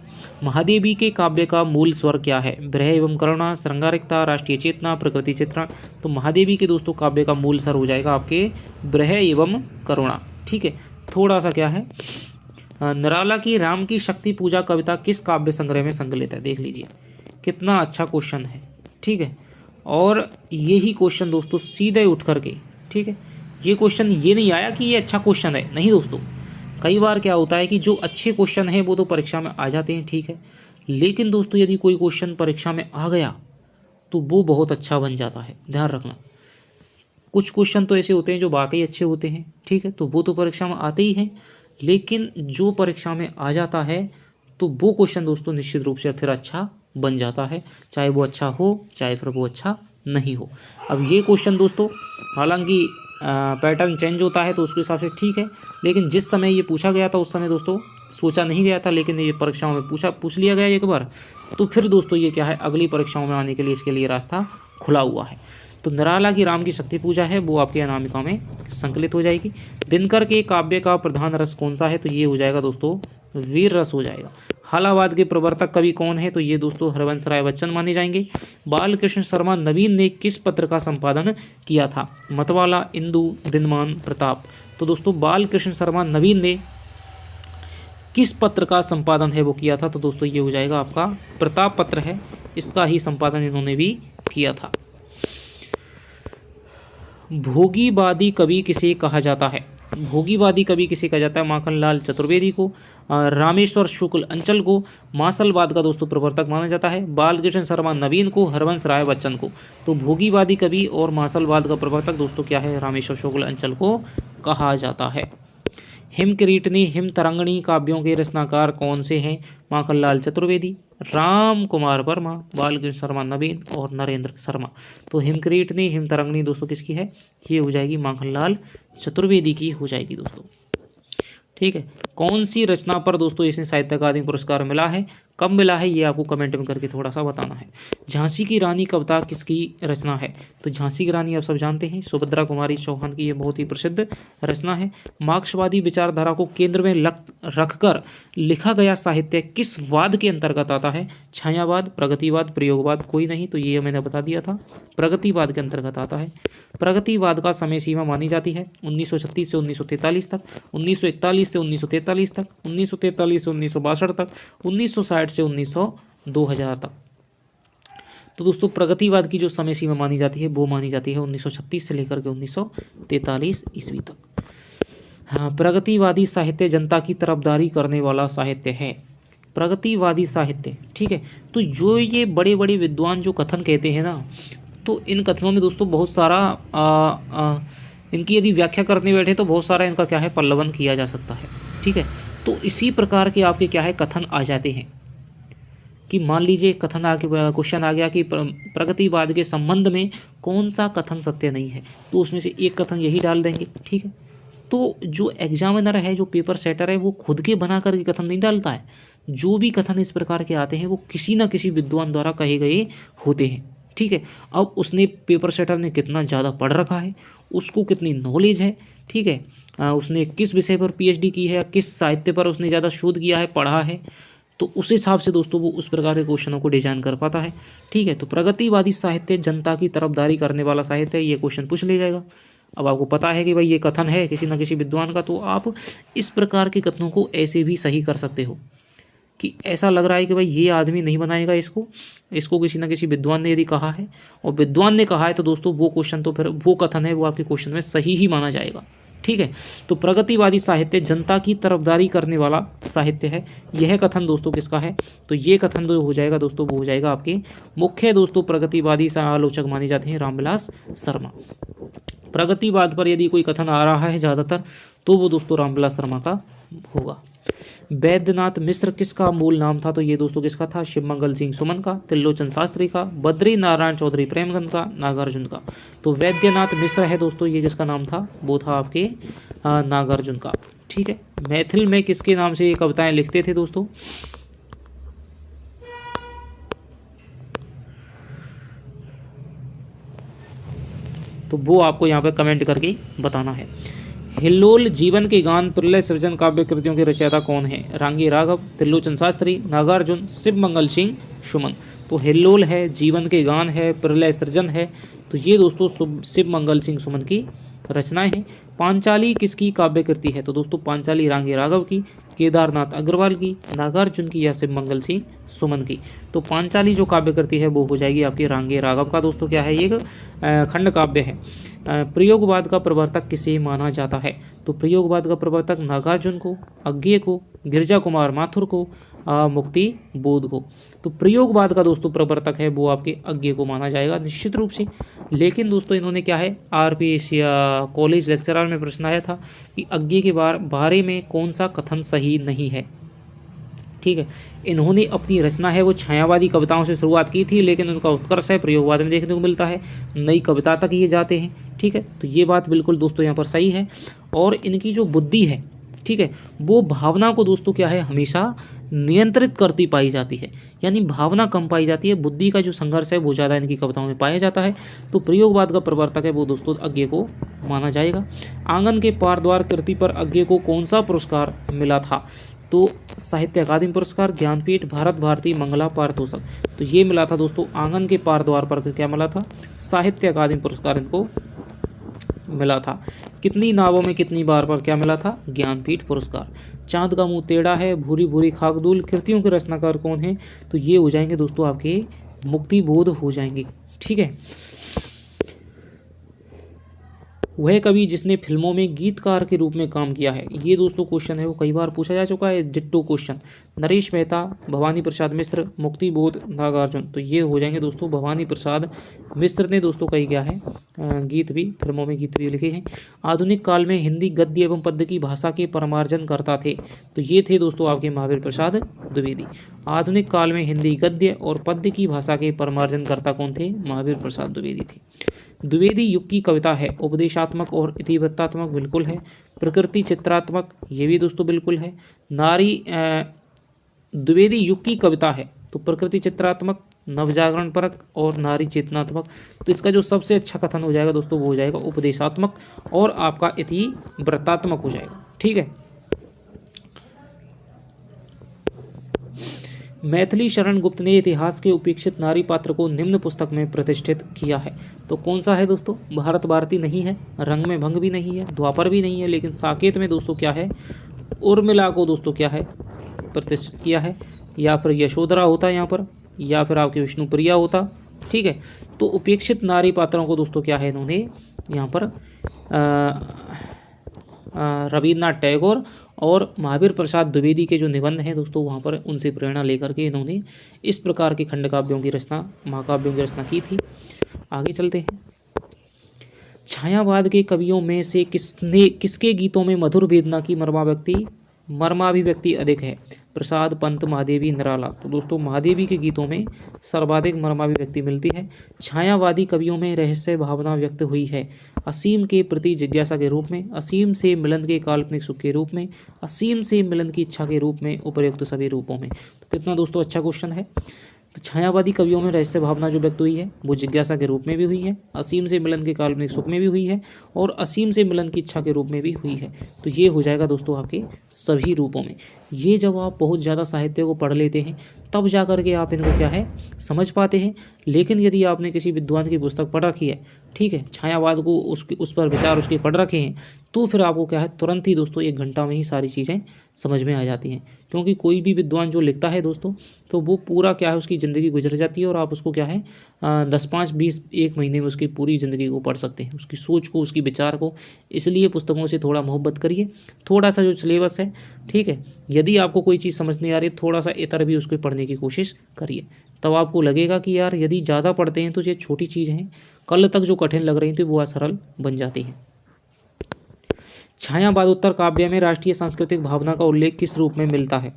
महादेवी के काव्य का मूल स्वर क्या है? विरह एवं करुणा, श्रृंगारिकता, राष्ट्रीय चेतना, प्रकृति चित्रण। तो महादेवी के दोस्तों काव्य का मूल स्वर हो जाएगा आपके विरह एवं करुणा। ठीक है, थोड़ा सा क्या है, निराला की राम की शक्ति पूजा कविता किस काव्य संग्रह में संकलित है? देख लीजिए कितना अच्छा क्वेश्चन है। ठीक है, और यही क्वेश्चन दोस्तों सीधे उठ करके, ठीक है, ये क्वेश्चन ये नहीं आया कि ये अच्छा क्वेश्चन है, नहीं दोस्तों। कई बार क्या होता है कि जो अच्छे क्वेश्चन है वो तो परीक्षा में आ जाते हैं, ठीक है, लेकिन दोस्तों यदि कोई क्वेश्चन परीक्षा में आ गया तो वो बहुत अच्छा बन जाता है, ध्यान रखना। कुछ क्वेश्चन तो ऐसे होते हैं जो वाकई अच्छे होते हैं, ठीक है, तो वो तो परीक्षा में आते ही हैं, लेकिन जो परीक्षा में आ जाता है तो वो क्वेश्चन दोस्तों निश्चित रूप से फिर अच्छा बन जाता है, चाहे वो अच्छा हो चाहे फिर वो अच्छा नहीं हो। अब ये क्वेश्चन दोस्तों हालांकि पैटर्न चेंज होता है तो उसके हिसाब से ठीक है, लेकिन जिस समय ये पूछा गया था उस समय दोस्तों सोचा नहीं गया था, लेकिन ये परीक्षाओं में पूछ लिया गया एक बार, तो फिर दोस्तों ये क्या है, अगली परीक्षाओं में आने के लिए इसके लिए रास्ता खुला हुआ है। तो निराला की राम की शक्ति पूजा है वो आपके अनामिका में संकलित हो जाएगी। दिनकर के काव्य का प्रधान रस कौन सा है? तो ये हो जाएगा दोस्तों वीर रस हो जाएगा। हालावाद के प्रवर्तक कवि कौन है? तो ये दोस्तों हरवंश राय बच्चन माने जाएंगे। बालकृष्ण शर्मा नवीन ने किस पत्र का संपादन किया था? मतवाला, इंदु, दिनमान, प्रताप। तो दोस्तों बालकृष्ण शर्मा नवीन ने किस पत्र का संपादन है वो किया था? तो दोस्तों ये हो जाएगा आपका प्रताप पत्र है, इसका ही संपादन इन्होंने भी किया था। भोगीवादी कवि किसे कहा जाता है? भोगीवादी कवि किसे कहा जाता है? माखनलाल चतुर्वेदी को, रामेश्वर शुक्ल अंचल को, मासलवाद का दोस्तों प्रवर्तक माना जाता है बालकृष्ण शर्मा नवीन को, हरवंश राय बच्चन को। तो भोगीवादी कवि और मासलवाद का प्रवर्तक दोस्तों क्या है? रामेश्वर शुक्ल अंचल को कहा जाता है। हिम किरीटनी, हिम तरंगणी काव्यों के रचनाकार कौन से हैं? माखनलाल चतुर्वेदी, राम कुमार वर्मा, बालकृष्ण शर्मा नवीन और नरेंद्र शर्मा। तो हिम किरीटनी, हिम तरंगणी दोस्तों किसकी है? ये हो जाएगी माखनलाल चतुर्वेदी की हो जाएगी दोस्तों। ठीक है, कौन सी रचना पर दोस्तों इसने साहित्य अकादमी पुरस्कार मिला है? कब मिला है ये आपको कमेंट में करके थोड़ा सा बताना है। झांसी की रानी कविता किसकी रचना है? तो झांसी की रानी आप सब जानते हैं सुभद्रा कुमारी चौहान की, ये बहुत ही प्रसिद्ध रचना है। मार्क्सवादी विचारधारा को केंद्र में रखकर लिखा गया साहित्य किस वाद के अंतर्गत आता है? छायावाद, प्रगतिवाद, प्रयोगवाद, कोई नहीं, तो ये मैंने बता दिया था, प्रगतिवाद के अंतर्गत आता है। प्रगतिवाद का समय सीमा मानी जाती है 1936 से 1943 तक, 1941 से 1943 तक, 1943 से 1962 तक, 1960 से 2000 तक। तो दोस्तों प्रगतिवाद की जो समय सीमा मानी जाती है वो मानी जाती है 1936 से लेकर के 1943 ईस्वी तक। हाँ, प्रगतिवादी साहित्य जनता की तरफदारी करने वाला साहित्य है। प्रगतिवादी साहित्य, ठीक है, तो जो ये बड़े बड़े विद्वान जो कथन कहते हैं ना, तो इन कथनों में दोस्तों बहुत सारा इनकी यदि व्याख्या करने बैठे तो बहुत सारा इनका क्या है पल्लवन किया जा सकता है। ठीक है, तो इसी प्रकार के आपके क्या है कथन आ जाते हैं कि मान लीजिए कथन आगे क्वेश्चन आ गया कि प्रगतिवाद के संबंध में कौन सा कथन सत्य नहीं है, तो उसमें से एक कथन यही डाल देंगे। ठीक है, तो जो एग्जामिनर है, जो पेपर सेटर है, वो खुद के बना करके कथन नहीं डालता है। जो भी कथन इस प्रकार के आते हैं वो किसी न किसी विद्वान द्वारा कहे गए होते हैं। ठीक है, अब उसने पेपर सेटर ने कितना ज़्यादा पढ़ रखा है, उसको कितनी नॉलेज है, ठीक है, उसने किस विषय पर पीएचडी की है, किस साहित्य पर उसने ज़्यादा शोध किया है, पढ़ा है, तो उस हिसाब से दोस्तों वो उस प्रकार के क्वेश्चनों को डिजाइन कर पाता है। ठीक है, तो प्रगतिवादी साहित्य जनता की तरफदारी करने वाला साहित्य, ये क्वेश्चन पूछ लिया जाएगा। अब आपको पता है कि भाई ये कथन है किसी न किसी विद्वान का, तो आप इस प्रकार के कथनों को ऐसे भी सही कर सकते हो कि ऐसा लग रहा है कि भाई ये आदमी नहीं बनाएगा इसको किसी न किसी विद्वान ने यदि कहा है और विद्वान ने कहा है, तो दोस्तों वो क्वेश्चन तो फिर वो कथन है वो आपके क्वेश्चन में सही ही माना जाएगा। ठीक है। तो प्रगतिवादी साहित्य जनता की तरफदारी करने वाला साहित्य है। यह कथन दोस्तों किसका है? तो ये कथन जो हो जाएगा दोस्तों वो हो जाएगा आपके मुख्य दोस्तों प्रगतिवादी आलोचक माने जाते हैं रामविलास शर्मा। प्रगतिवाद पर यदि कोई कथन आ रहा है ज़्यादातर तो वो दोस्तों रामविलास शर्मा का होगा। वैद्यनाथ मिश्र किसका मूल नाम था? तो ये दोस्तों किसका था? शिवमंगल सिंह सुमन का, त्रिलोचन शास्त्री का, बद्री नारायण चौधरी प्रेमचंद का, नागार्जुन का। तो वैद्यनाथ मिश्र है दोस्तों, ये किसका नाम था? वो था आपके नागार्जुन का। ठीक है। मैथिल में किसके नाम से ये कविताएं लिखते थे दोस्तों? तो वो आपको यहाँ पे कमेंट करके बताना है। हिल्लोल जीवन के गान प्रलय सृजन काव्य कृतियों के रचयिता कौन है? रांगी राघव, त्रिलोचन शास्त्री, नागार्जुन, शिवमंगल सिंह सुमन। तो हिल्लोल है, जीवन के गान है, प्रलय सृजन है, तो ये दोस्तों शिवमंगल सिंह सुमन की रचनाएं हैं। पांचाली किसकी काव्य कृति है? तो दोस्तों पांचाली रांगी राघव की, केदारनाथ अग्रवाल की, नागार्जुन की या शिवमंगल सिंह सुमन की। तो पांचाली जो काव्य कृति है वो हो जाएगी आपकी रांगी राघव का दोस्तों क्या है? ये एक खंड काव्य है। प्रयोगवाद का प्रवर्तक किसे माना जाता है? तो प्रयोगवाद का प्रवर्तक नागार्जुन को, अज्ञेय को, गिरजा कुमार माथुर को, मुक्ति बोध को। तो प्रयोगवाद का दोस्तों प्रवर्तक है वो आपके अज्ञेय को माना जाएगा निश्चित रूप से। लेकिन दोस्तों इन्होंने क्या है, आरपीएस या कॉलेज लेक्चरर में प्रश्न आया था कि अज्ञेय के बारे में कौन सा कथन सही नहीं है। ठीक है। इन्होंने अपनी रचना है वो छायावादी कविताओं से शुरुआत की थी, लेकिन उनका उत्कर्ष है प्रयोगवाद में देखने को मिलता है, नई कविता तक ये जाते हैं। ठीक है। तो ये बात बिल्कुल दोस्तों यहाँ पर सही है। और इनकी जो बुद्धि है, ठीक है, वो भावना को दोस्तों क्या है, हमेशा नियंत्रित करती पाई जाती है, यानी भावना कम पाई जाती है, बुद्धि का जो संघर्ष है वो ज़्यादा इनकी कविताओं में पाया जाता है। तो प्रयोगवाद का प्रवर्तक है वो दोस्तों अज्ञेय को माना जाएगा। आंगन के पार द्वार कृति पर अज्ञेय को कौन सा पुरस्कार मिला था? तो साहित्य अकादमी पुरस्कार, ज्ञानपीठ, भारत भारती, मंगला पारितोषिक। तो ये मिला था दोस्तों आंगन के पार द्वार पर क्या मिला था? साहित्य अकादमी पुरस्कार इनको मिला था। कितनी नावों में कितनी बार पर क्या मिला था? ज्ञानपीठ पुरस्कार। चांद का मुंह टेढ़ा है, भूरी भूरी खाकदूल कृतियों के रचनाकार कौन है? तो ये हो जाएंगे दोस्तों आपके मुक्ति बोध हो जाएंगे। ठीक है। वह कवि जिसने फिल्मों में गीतकार के रूप में काम किया है, ये दोस्तों क्वेश्चन है वो कई बार पूछा जा चुका है, डिट्टो क्वेश्चन। नरेश मेहता, भवानी प्रसाद मिश्र, मुक्ति बोध, नागार्जुन। तो ये हो जाएंगे दोस्तों भवानी प्रसाद मिश्र ने दोस्तों कही गया है गीत भी, फिल्मों में गीत भी लिखे हैं। आधुनिक काल में हिंदी गद्य एवं पद्य की भाषा के परमार्जन करता थे, तो ये थे दोस्तों आपके महावीर प्रसाद द्विवेदी। आधुनिक काल में हिंदी गद्य और पद्य की भाषा के परमार्जन करता कौन थे? महावीर प्रसाद द्विवेदी थे। द्विवेदी युग की कविता है, उपदेशात्मक और इतिवृत्तात्मक बिल्कुल है, प्रकृति चित्रात्मक ये भी दोस्तों बिल्कुल है। नारी द्विवेदी युग की कविता है तो प्रकृति चित्रात्मक, नवजागरण परक और नारी चेतनात्मक। तो इसका जो सबसे अच्छा कथन हो जाएगा दोस्तों वो हो जाएगा उपदेशात्मक और आपका इतिवृत्तात्मक हो जाएगा। ठीक है। मैथिली शरण गुप्त ने इतिहास के उपेक्षित नारी पात्र को निम्न पुस्तक में प्रतिष्ठित किया है, तो कौन सा है दोस्तों? भारत भारती नहीं है, रंग में भंग भी नहीं है, द्वापर भी नहीं है, लेकिन साकेत में दोस्तों क्या है? उर्मिला को दोस्तों क्या है? प्रतिष्ठित किया है, या फिर यशोधरा होता है यहाँ पर, या फिर आपके विष्णुप्रिया होता। ठीक है। तो उपेक्षित नारी पात्रों को दोस्तों क्या है इन्होंने यहाँ पर रविन्द्रनाथ टैगोर और महावीर प्रसाद द्विवेदी के जो निबंध हैं दोस्तों वहाँ पर उनसे प्रेरणा लेकर के इन्होंने इस प्रकार के खंड काव्यों की रचना, महाकाव्यों की रचना की थी। आगे चलते हैं। छायावाद के कवियों में से किसके गीतों में मधुर वेदना की मर्माभिव्यक्ति अधिक है? प्रसाद, पंत, महादेवी, निराला। तो दोस्तों महादेवी के गीतों में सर्वाधिक मर्माभिव्यक्ति मिलती है। छायावादी कवियों में रहस्य भावना व्यक्त हुई है, असीम के प्रति जिज्ञासा के रूप में, असीम से मिलन के काल्पनिक सुख के रूप में, असीम से मिलन की इच्छा के रूप में, उपर्युक्त सभी रूपों में। तो कितना दोस्तों अच्छा क्वेश्चन है। तो छायावादी कवियों में रहस्य भावना जो व्यक्त हुई है वो जिज्ञासा के रूप में भी हुई है, असीम से मिलन के काल्पनिक सुख में भी हुई है और असीम से मिलन की इच्छा के रूप में भी हुई है। तो ये हो जाएगा दोस्तों आपके सभी रूपों में। ये जब आप बहुत ज़्यादा साहित्य को पढ़ लेते हैं तब जा कर के आप इनको क्या है समझ पाते हैं। लेकिन यदि आपने किसी विद्वान की पुस्तक पढ़ रखी है, ठीक है, छायावाद को उस पर विचार उसके पढ़ रखे हैं, तो फिर आपको क्या है तुरंत ही दोस्तों 1 घंटा में ही सारी चीज़ें समझ में आ जाती हैं। क्योंकि कोई भी विद्वान जो लिखता है दोस्तों, तो वो पूरा क्या है उसकी ज़िंदगी गुजर जाती है और आप उसको क्या है 10, 5, 20, 1 महीने में उसकी पूरी ज़िंदगी को पढ़ सकते हैं, उसकी सोच को, उसकी विचार को। इसलिए पुस्तकों से थोड़ा मोहब्बत करिए। थोड़ा सा जो सिलेबस है, ठीक है, यदि आपको कोई चीज़ समझ नहीं आ रही, थोड़ा सा इतर भी उसको पढ़ने की कोशिश करिए। तब आपको लगेगा कि यार यदि ज़्यादा पढ़ते हैं तो ये छोटी चीज़ हैं, कल तक जो कठिन लग रही थी वो सरल बन जाती हैं। छायावादोत्तर काव्य में राष्ट्रीय सांस्कृतिक भावना का उल्लेख किस रूप में मिलता है?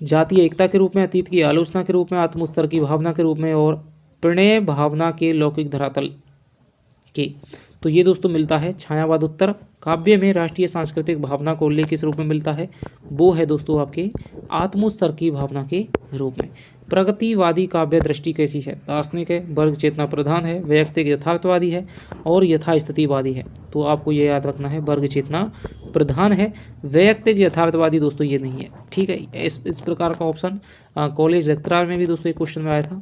जातीय एकता के रूप में, अतीत की आलोचना के रूप में, आत्मोत्सर्ग की भावना के रूप में और प्रणय भावना के लौकिक धरातल के। तो ये दोस्तों मिलता है छायावादोत्तर काव्य में राष्ट्रीय सांस्कृतिक भावना का उल्लेख किस रूप में मिलता है? वो है दोस्तों आपके आत्मोत्सर्ग की भावना के रूप में। प्रगतिवादी काव्य दृष्टि कैसी है? दार्शनिक है, वर्ग चेतना प्रधान है, वैयक्तिक यथार्थवादी है और यथास्थितिवादी है। तो आपको ये याद रखना है, वर्ग चेतना प्रधान है, वैयक्तिक यथार्थवादी दोस्तों ये नहीं है, ठीक है। इस प्रकार का ऑप्शन कॉलेज लेक्चरर में भी दोस्तों एक क्वेश्चन में आया था,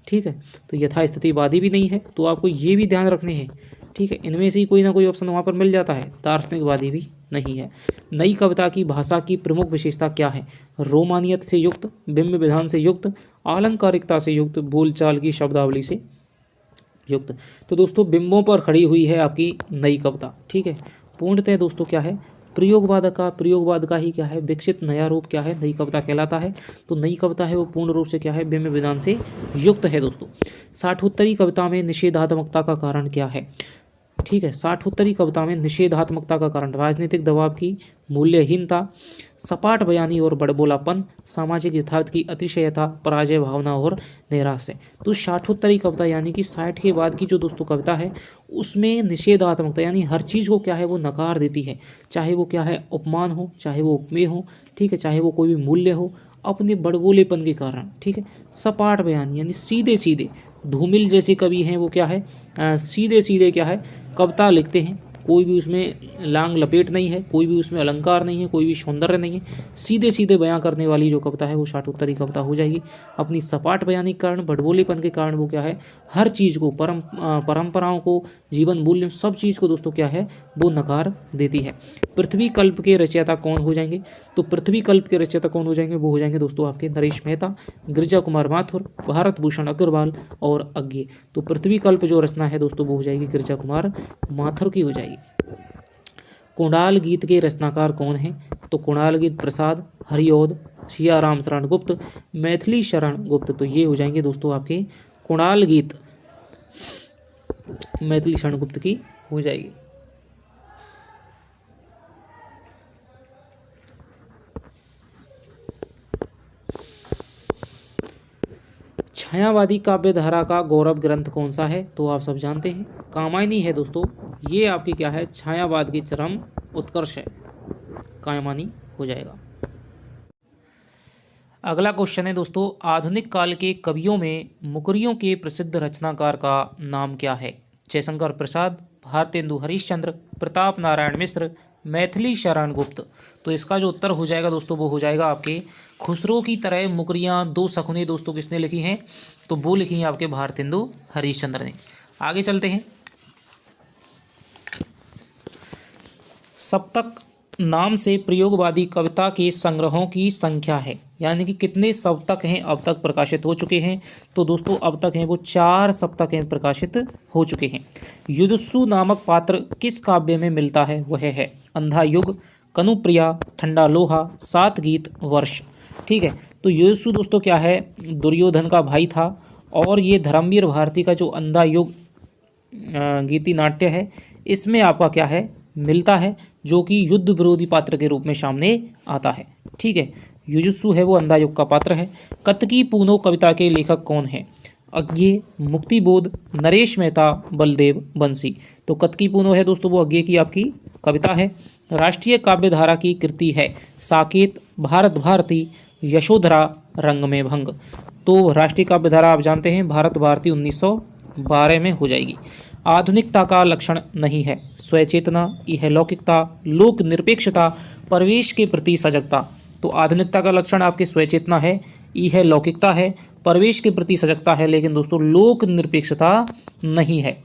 ठीक है। तो यथास्थितिवादी भी नहीं है, तो आपको ये भी ध्यान रखने हैं, ठीक है। इनमें से ही कोई ना कोई ऑप्शन वहाँ पर मिल जाता है। दार्शनिकवादी भी नहीं है। नई कविता की भाषा की प्रमुख विशेषता क्या है? रोमानियत से युक्त, बिंब विधान से युक्त, आलंकारिकता से युक्त, बोलचाल की शब्दावली से युक्त। तो दोस्तों बिंबों पर खड़ी हुई है आपकी नई कविता, ठीक है। पूर्णतः दोस्तों क्या है प्रयोगवाद का ही क्या है विकसित नया रूप क्या है नई कविता कहलाता है। तो नई कविता है वो पूर्ण रूप से क्या है बिंब विधान से युक्त है दोस्तों। साठोत्तरी कविता में निषेधात्मकता का कारण क्या है? ठीक है, साठोत्तरी कविता में निषेधात्मकता का कारण राजनीतिक दबाव की मूल्यहीनता, सपाट बयानी और बड़बोलापन, सामाजिक यथार्थ की अतिशयता, पराजय भावना और नैराश्य। तो साठोत्तरी कविता यानी कि 60 के बाद की जो दोस्तों कविता है उसमें निषेधात्मकता यानी हर चीज़ को क्या है वो नकार देती है, चाहे वो क्या है उपमान हो, चाहे वो उपमेय हो, ठीक है, चाहे वो कोई भी मूल्य हो, अपने बड़बोलेपन के कारण, ठीक है। सपाट बयानी यानी सीधे सीधे, धूमिल जैसे कवि हैं वो क्या है सीधे सीधे क्या है कविता लिखते हैं, कोई भी उसमें लांग लपेट नहीं है, कोई भी उसमें अलंकार नहीं है, कोई भी सौंदर्य नहीं है, सीधे सीधे बयां करने वाली जो कविता है वो साठोत्तरी कविता हो जाएगी। अपनी सपाट बयानी के कारण, बड़बोलेपन के कारण वो क्या है हर चीज़ को परंपराओं को, जीवन मूल्यों, सब चीज़ को दोस्तों क्या है वो नकार देती है। पृथ्वी कल्प के रचयिता कौन हो जाएंगे? तो पृथ्वी कल्प के रचयिता कौन हो जाएंगे? वो हो जाएंगे दोस्तों आपके नरेश मेहता, गिरिजा कुमार माथुर, भारत भूषण अग्रवाल और अज्ञे। तो पृथ्वी कल्प जो रचना है दोस्तों वो हो जाएगी गिरिजा कुमार माथुर की हो जाएगी। कुणाल गीत के रचनाकार कौन हैं? तो कुणाल गीत प्रसाद, हरिऔध, सियाराम शरण गुप्त, मैथिली शरण गुप्त। तो ये हो जाएंगे दोस्तों आपके कुणाल गीत मैथिली शरण गुप्त की हो जाएगी। छायावादी काव्य धारा का गौरव ग्रंथ कौन सा है? तो आप सब जानते हैं कामायनी है दोस्तों। ये आपकी क्या है छायावाद की चरम उत्कर्ष है, कामायनी हो जाएगा। अगला क्वेश्चन है दोस्तों, आधुनिक काल के कवियों में मुकरियों के प्रसिद्ध रचनाकार का नाम क्या है? जयशंकर प्रसाद, भारतेंदु हरिश्चंद्र, प्रताप नारायण मिश्र, मैथिली शरण गुप्त। तो इसका जो उत्तर हो जाएगा दोस्तों वो हो जाएगा आपके खुसरो की तरह मुकरियाँ दो सखुने दोस्तों किसने लिखी हैं? तो वो लिखी हैं आपके भारतेंदु हरिश्चंद्र ने। आगे चलते हैं। सप्तक नाम से प्रयोगवादी कविता के संग्रहों की संख्या है, यानी कि कितने सप्तक हैं अब तक प्रकाशित हो चुके हैं? तो दोस्तों अब तक हैं वो 4 सप्तक हैं प्रकाशित हो चुके हैं। युयुत्सु नामक पात्र किस काव्य में मिलता है? वह है अंधा युग, कनुप्रिया, ठंडा लोहा, सात गीत, वर्ष। ठीक है, तो युयुत्सु दोस्तों क्या है दुर्योधन का भाई था और ये धर्मवीर भारती का जो अंधा युग गीति नाट्य है इसमें आपका क्या है मिलता है, जो कि युद्ध विरोधी पात्र के रूप में सामने आता है। ठीक है, युयुत्सु है वो अंधा युग का पात्र है। कत्की पूनो कविता के लेखक कौन है? अज्ञे, मुक्तिबोध, नरेश मेहता, बलदेव बंसी। तो कत्की पूनो है दोस्तों वो अज्ञे की आपकी कविता है। राष्ट्रीय काव्य धारा की कृति है साकेत, भारत भारती, यशोधरा, रंग में भंग। तो राष्ट्रीय काव्य धारा आप जानते हैं भारत भारती 1912 में हो जाएगी। आधुनिकता का लक्षण नहीं है स्वचेतना, इहलौकिकता, लोक निरपेक्षता, परिवेश के प्रति सजगता। तो आधुनिकता का लक्षण आपके स्वचेतना है, ई है लौकिकता है, परिवेश के प्रति सजगता है, लेकिन दोस्तों लोक निरपेक्षता नहीं है,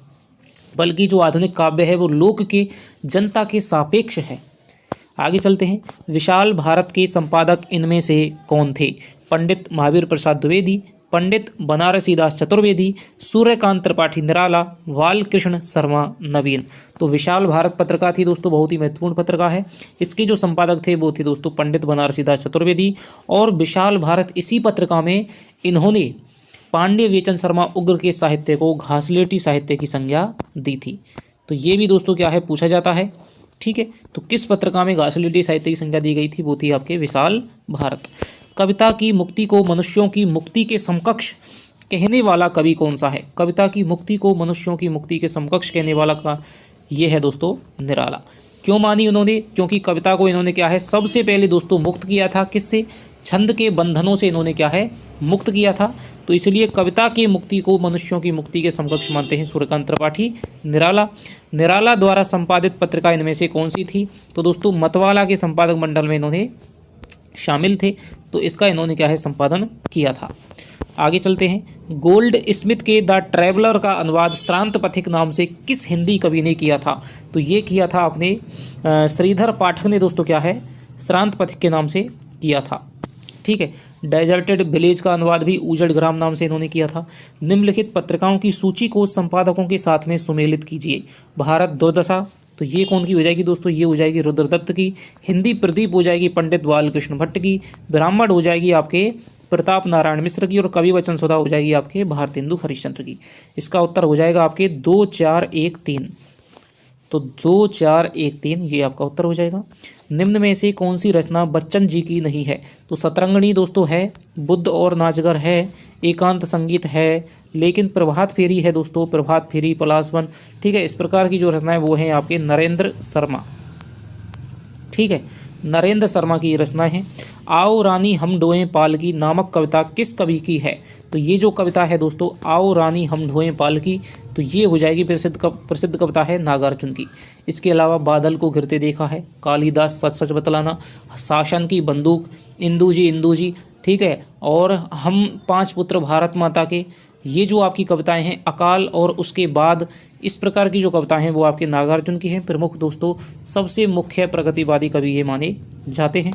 बल्कि जो आधुनिक काव्य है वो लोक के जनता के सापेक्ष है। आगे चलते हैं। विशाल भारत के संपादक इनमें से कौन थे? पंडित महावीर प्रसाद द्विवेदी, पंडित बनारसीदास चतुर्वेदी, सूर्यकांत त्रिपाठी निराला, बालकृष्ण शर्मा नवीन। तो विशाल भारत पत्रिका थी दोस्तों, बहुत ही महत्वपूर्ण पत्रिका है। इसके जो संपादक थे वो थे दोस्तों पंडित बनारसीदास चतुर्वेदी, और विशाल भारत इसी पत्रिका में इन्होंने पांडे वेचन शर्मा उग्र के साहित्य को घासलेटी साहित्य की संज्ञा दी थी। तो ये भी दोस्तों क्या है, पूछा जाता है। ठीक है, तो किस पत्रिका में घासलेटी साहित्य की संज्ञा दी गई थी? वो थी आपके विशाल भारत। कविता की मुक्ति को मनुष्यों की मुक्ति के समकक्ष कहने वाला कवि कौन सा है? कविता की मुक्ति को मनुष्यों की मुक्ति के समकक्ष कहने वाला का ये है दोस्तों निराला। क्यों मानी उन्होंने? क्योंकि कविता को इन्होंने क्या है, सबसे पहले दोस्तों मुक्त किया था। किससे? छंद के बंधनों से इन्होंने क्या है, मुक्त किया था। तो इसलिए कविता की मुक्ति को मनुष्यों की मुक्ति के समकक्ष मानते हैं सूर्यकांत त्रिपाठी निराला। निराला द्वारा संपादित पत्रिका इनमें से कौन सी थी? तो दोस्तों मतवाला के संपादक मंडल में इन्होंने शामिल थे, तो इसका इन्होंने क्या है, संपादन किया था। आगे चलते हैं। गोल्ड स्मिथ के द ट्रैवलर का अनुवाद श्रांत पथिक नाम से किस हिंदी कवि ने किया था? तो ये किया था अपने श्रीधर पाठक ने दोस्तों क्या है, श्रांत पथिक के नाम से किया था। ठीक है। डेजर्टेड विलेज का अनुवाद भी उजड़ ग्राम नाम से इन्होंने किया था। निम्नलिखित पत्रिकाओं की सूची को संपादकों के साथ में सुमेलित कीजिए। भारत दुर्दशा, तो ये कौन की हो जाएगी दोस्तों? ये हो जाएगी रुद्रदत्त की। हिंदी प्रदीप हो जाएगी पंडित बालकृष्ण भट्ट की। ब्राह्मण हो जाएगी आपके प्रताप नारायण मिश्र की। और कवि वचन सुधा हो जाएगी आपके भारतेंदु हरिश्चंद्र की। इसका उत्तर हो जाएगा आपके 2 4 1 3। तो 2 4 1 3 ये आपका उत्तर हो जाएगा। निम्न में से कौन सी रचना बच्चन जी की नहीं है? तो सतरंगणी दोस्तों है, बुद्ध और नाचगर है, एकांत संगीत है, लेकिन प्रभात फेरी है दोस्तों, प्रभात फेरी, पलासवन। ठीक है, इस प्रकार की जो रचनाएं वो हैं आपके नरेंद्र शर्मा। ठीक है, नरेंद्र शर्मा की रचना है। आओ रानी हम ढोएं पालकी नामक कविता किस कवि की है? तो ये जो कविता है दोस्तों, आओ रानी हम ढोएं पालकी, तो ये हो जाएगी प्रसिद्ध कविता है नागार्जुन की। इसके अलावा बादल को गिरते देखा है, कालिदास सच सच बतलाना, शासन की बंदूक, इंदू जी। ठीक है, और हम 5 पुत्र भारत माता के, ये जो आपकी कविताएं हैं, अकाल और उसके बाद, इस प्रकार की जो कविताएं हैं वो आपके नागार्जुन की हैं। प्रमुख दोस्तों सबसे मुख्य प्रगतिवादी कवि ये माने जाते हैं।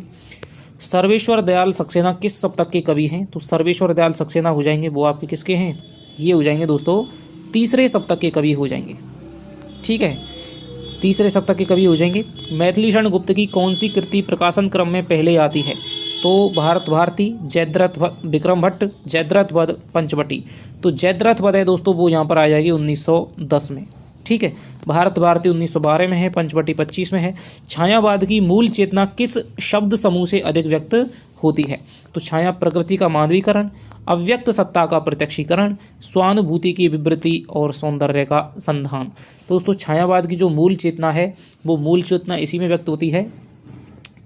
सर्वेश्वर दयाल सक्सेना किस शतक के कवि हैं? तो सर्वेश्वर दयाल सक्सेना हो जाएंगे वो आपके किसके हैं? ये हो जाएंगे दोस्तों तीसरे शतक के कवि हो जाएंगे। ठीक है, तीसरे शतक के कवि हो जाएंगे। मैथिली शरण गुप्त की कौन सी कृति प्रकाशन क्रम में पहले आती है? तो भारत भारती, जयद्रथ विक्रम भट्ट, जयद्रथ वध, पंचवटी। तो जयद्रथ वध है दोस्तों वो यहाँ पर आ जाएगी 1910 में। ठीक है, भारत भारती 1912 में है, पंचवटी 25 में है। छायावाद की मूल चेतना किस शब्द समूह से अधिक व्यक्त होती है? तो छाया प्रकृति का मानवीकरण, अव्यक्त सत्ता का प्रत्यक्षीकरण, स्वानुभूति की विवृत्ति और सौंदर्य का संधान। तो दोस्तों छायावाद की जो मूल चेतना है वो मूल चेतना इसी में व्यक्त होती है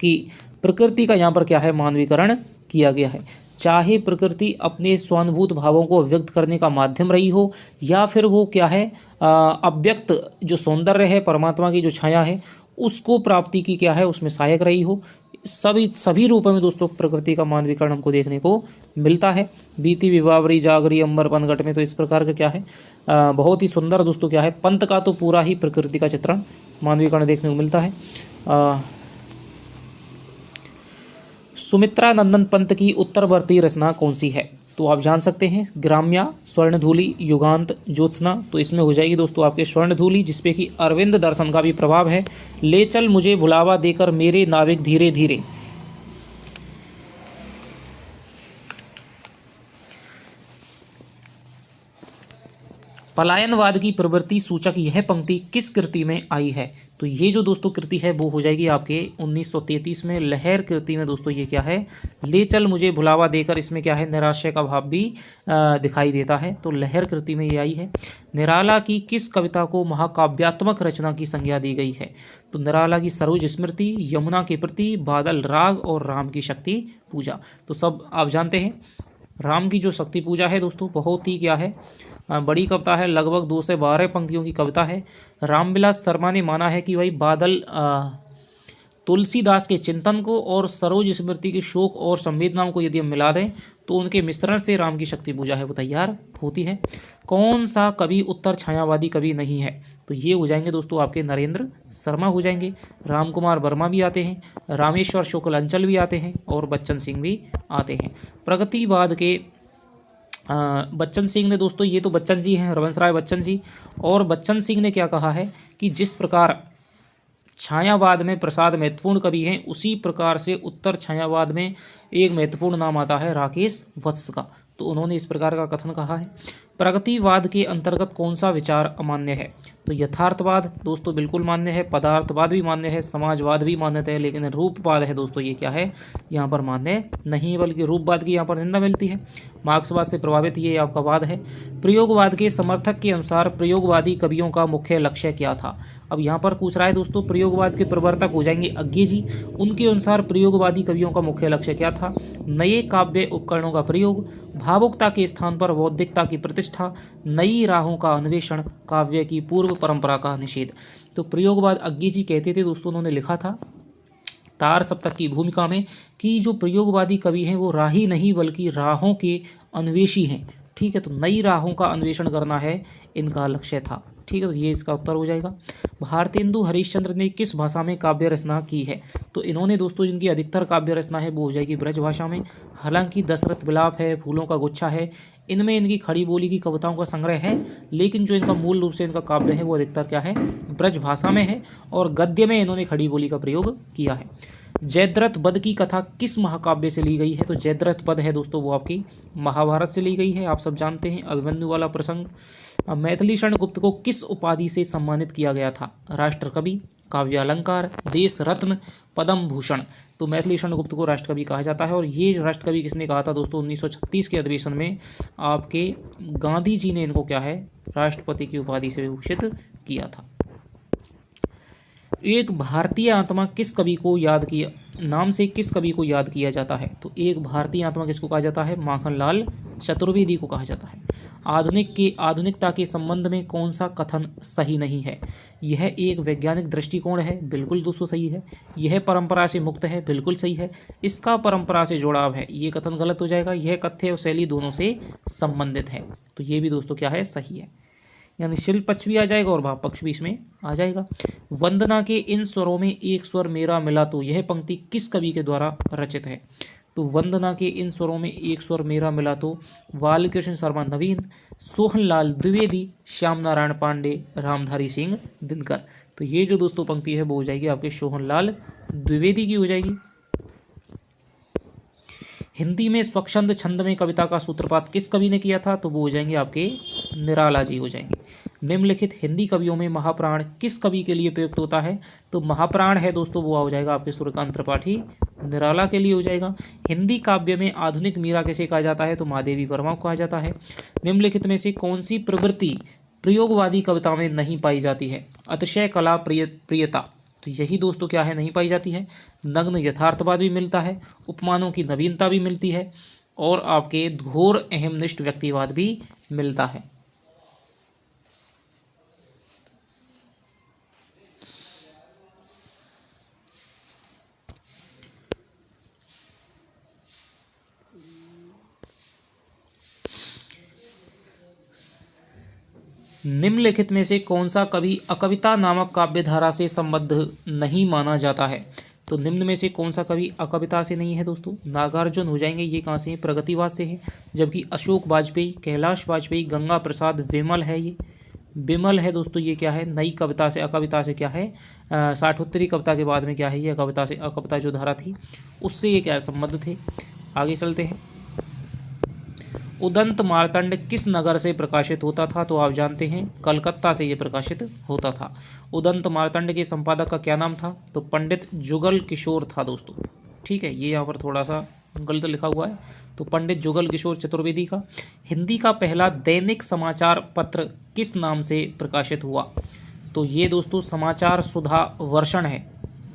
कि प्रकृति का यहाँ पर क्या है, मानवीकरण किया गया है। चाहे प्रकृति अपने स्वानुभूत भावों को व्यक्त करने का माध्यम रही हो, या फिर वो क्या है, अव्यक्त जो सौंदर्य है, परमात्मा की जो छाया है, उसको प्राप्ति की क्या है, उसमें सहायक रही हो। सभी रूपों में दोस्तों प्रकृति का मानवीकरण हमको देखने को मिलता है। बीती विवावरी जागरी अंबर पनघट में, तो इस प्रकार का क्या है, बहुत ही सुंदर दोस्तों क्या है, पंत का तो पूरा ही प्रकृति का चित्रण, मानवीकरण देखने को मिलता है। सुमित्रा नंदन पंत की उत्तरवर्ती रचना कौन सी है? तो आप जान सकते हैं, ग्राम्या, स्वर्णधूली, युगांत, ज्योत्सना। तो इसमें हो जाएगी दोस्तों आपके स्वर्णधूली, जिसपे कि अरविंद दर्शन का भी प्रभाव है। ले चल मुझे भुलावा देकर मेरे नाविक धीरे धीरे। पलायनवाद की प्रवृत्ति सूचक यह पंक्ति किस कृति में आई है? तो ये जो दोस्तों कृति है वो हो जाएगी आपके 1933 में लहर कृति में दोस्तों ये क्या है, ले चल मुझे भुलावा देकर। इसमें क्या है, निराशय का भाव भी दिखाई देता है। तो लहर कृति में ये आई है। निराला की किस कविता को महाकाव्यात्मक रचना की संज्ञा दी गई है? तो निराला की सरोज स्मृति, यमुना के प्रति, बादल राग और राम की शक्ति पूजा। तो सब आप जानते हैं, राम की जो शक्ति पूजा है दोस्तों बहुत ही क्या है, बड़ी कविता है, लगभग 2 से 12 पंक्तियों की कविता है। रामविलास शर्मा ने माना है कि भाई बादल तुलसीदास के चिंतन को और सरोज स्मृति के शोक और संवेदनाओं को यदि हम मिला दें तो उनके मिश्रण से राम की शक्ति पूजा है वो तैयार होती है। कौन सा कवि उत्तर छायावादी कवि नहीं है? तो ये हो जाएंगे दोस्तों आपके नरेंद्र शर्मा हो जाएंगे, राम कुमार वर्मा भी आते हैं, रामेश्वर शुक्ल अंचल भी आते हैं और बच्चन सिंह भी आते हैं। प्रगतिवाद के बच्चन सिंह ने दोस्तों, ये तो बच्चन जी हैं, हरवंश राय बच्चन जी, और बच्चन सिंह ने क्या कहा है कि जिस प्रकार छायावाद में प्रसाद महत्वपूर्ण कवि हैं उसी प्रकार से उत्तर छायावाद में एक महत्वपूर्ण नाम आता है राकेश वत्स का। तो उन्होंने इस प्रकार का कथन कहा है। प्रगतिवाद के अंतर्गत कौन सा विचार अमान्य है? तो यथार्थवाद दोस्तों बिल्कुल मान्य है, पदार्थवाद भी मान्य है, समाजवाद भी मान्य है, लेकिन रूपवाद है दोस्तों ये क्या है यहाँ पर मान्य नहीं है, बल्कि रूपवाद की यहाँ पर निंदा मिलती है। मार्क्सवाद से प्रभावित ये आपका वाद है। प्रयोगवाद के समर्थक के अनुसार प्रयोगवादी कवियों का मुख्य लक्ष्य क्या था? अब यहाँ पर पूछ रहा है दोस्तों, प्रयोगवाद के प्रवर्तक हो जाएंगे अज्ञे जी, उनके अनुसार प्रयोगवादी कवियों का मुख्य लक्ष्य क्या था? नए काव्य उपकरणों का प्रयोग, भावुकता के स्थान पर बौद्धिकता की प्रतिष्ठा, नई राहों का अन्वेषण, काव्य की पूर्व परंपरा का निषेध। तो प्रयोगवाद अज्ञे जी कहते थे दोस्तों, उन्होंने लिखा था तार सप्तक की भूमिका में कि जो प्रयोगवादी कवि हैं वो राही नहीं बल्कि राहों के अन्वेषी हैं। ठीक है, तो नई राहों का अन्वेषण करना है इनका लक्ष्य था। ठीक है, तो ये इसका उत्तर हो जाएगा। भारतेंदु हरिश्चंद्र ने किस भाषा में काव्य रचना की है? तो इन्होंने दोस्तों जिनकी अधिकतर काव्य रचना है वो हो जाएगी ब्रज भाषा में। हालांकि दशरथ विलाप है, फूलों का गुच्छा है, इनमें इनकी खड़ी बोली की कविताओं का संग्रह है, लेकिन जो इनका मूल रूप से इनका काव्य है वो अधिकतर क्या है ब्रज भाषा में है, और गद्य में इन्होंने खड़ी बोली का प्रयोग किया है। जयद्रथ वध की कथा किस महाकाव्य से ली गई है? तो जयद्रथ वध है दोस्तों वो आपकी महाभारत से ली गई है, आप सब जानते हैं अभिमन्यु वाला प्रसंग। मैथिली शरण गुप्त को किस उपाधि से सम्मानित किया गया था? राष्ट्रकवि, काव्यालंकार, देश रत्न, पद्म भूषण। तो मैथिली शरण गुप्त को राष्ट्रकवि कहा जाता है, और ये राष्ट्रकवि किसने कहा था दोस्तों? 1936 के अधिवेशन में आपके गांधी जी ने इनको क्या है राष्ट्रपति की उपाधि से विभूषित किया था। एक भारतीय आत्मा किस कवि को याद किया नाम से किस कवि को याद किया जाता है? तो एक भारतीय आत्मा किसको कहा जाता है? माखनलाल चतुर्वेदी को कहा जाता है। आधुनिकता के संबंध में कौन सा कथन सही नहीं है? यह एक वैज्ञानिक दृष्टिकोण है, बिल्कुल दोस्तों सही है। यह परंपरा से मुक्त है, बिल्कुल सही है। इसका परंपरा से जुड़ाव है, ये कथन गलत हो जाएगा। यह कथ्य और शैली दोनों से संबंधित है, तो ये भी दोस्तों क्या है सही है। यानी शिल्प पक्ष भी आ जाएगा और भाव पक्ष भी इसमें आ जाएगा। वंदना के इन स्वरों में एक स्वर मेरा मिला तो यह पंक्ति किस कवि के द्वारा रचित है? तो वंदना के इन स्वरों में एक स्वर मेरा मिला तो बालकृष्ण शर्मा नवीन, सोहनलाल द्विवेदी, श्याम नारायण पांडे, रामधारी सिंह दिनकर। तो ये जो दोस्तों पंक्ति है वो हो जाएगी आपके सोहनलाल द्विवेदी की हो जाएगी। हिंदी में स्वच्छंद छंद में कविता का सूत्रपात किस कवि ने किया था? तो वो हो जाएंगे आपके निराला जी हो जाएंगे। निम्नलिखित हिंदी कवियों में महाप्राण किस कवि के लिए प्रयुक्त होता है? तो महाप्राण है दोस्तों वो हो जाएगा आपके सूर्यकांत त्रिपाठी, निराला के लिए हो जाएगा। हिंदी काव्य में आधुनिक मीरा किसे कहा जाता है? तो महादेवी वर्मा को कहा जाता है। निम्नलिखित में से कौन सी प्रवृत्ति प्रयोगवादी कविता में नहीं पाई जाती है? अतिशय कला प्रियता, तो यही दोस्तों क्या है नहीं पाई जाती है। नग्न यथार्थवाद भी मिलता है, उपमानों की नवीनता भी मिलती है, और आपके घोर अहमनिष्ठ व्यक्तिवाद भी मिलता है। निम्नलिखित में से कौन सा कवि अकविता नामक काव्यधारा से संबद्ध नहीं माना जाता है? तो निम्न में से कौन सा कवि अकविता से नहीं है दोस्तों? नागार्जुन हो जाएंगे, ये कहाँ से हैं? प्रगतिवाद से हैं। जबकि अशोक वाजपेयी, कैलाश वाजपेयी, गंगा प्रसाद विमल है, ये विमल है दोस्तों, ये क्या है नई कविता से अकविता से क्या है साठोत्तरी कविता के बाद में क्या है ये कविता से अकविता जो धारा थी उससे ये क्या संबद्ध थे। आगे चलते हैं। उदंत मार्तंड किस नगर से प्रकाशित होता था? तो आप जानते हैं कलकत्ता से ये प्रकाशित होता था। उदंत मार्तंड के संपादक का क्या नाम था? तो पंडित जुगल किशोर था दोस्तों। ठीक है, ये यहाँ पर थोड़ा सा गलत लिखा हुआ है, तो पंडित जुगल किशोर चतुर्वेदी का। हिंदी का पहला दैनिक समाचार पत्र किस नाम से प्रकाशित हुआ? तो ये दोस्तों समाचार सुधा वर्षण है।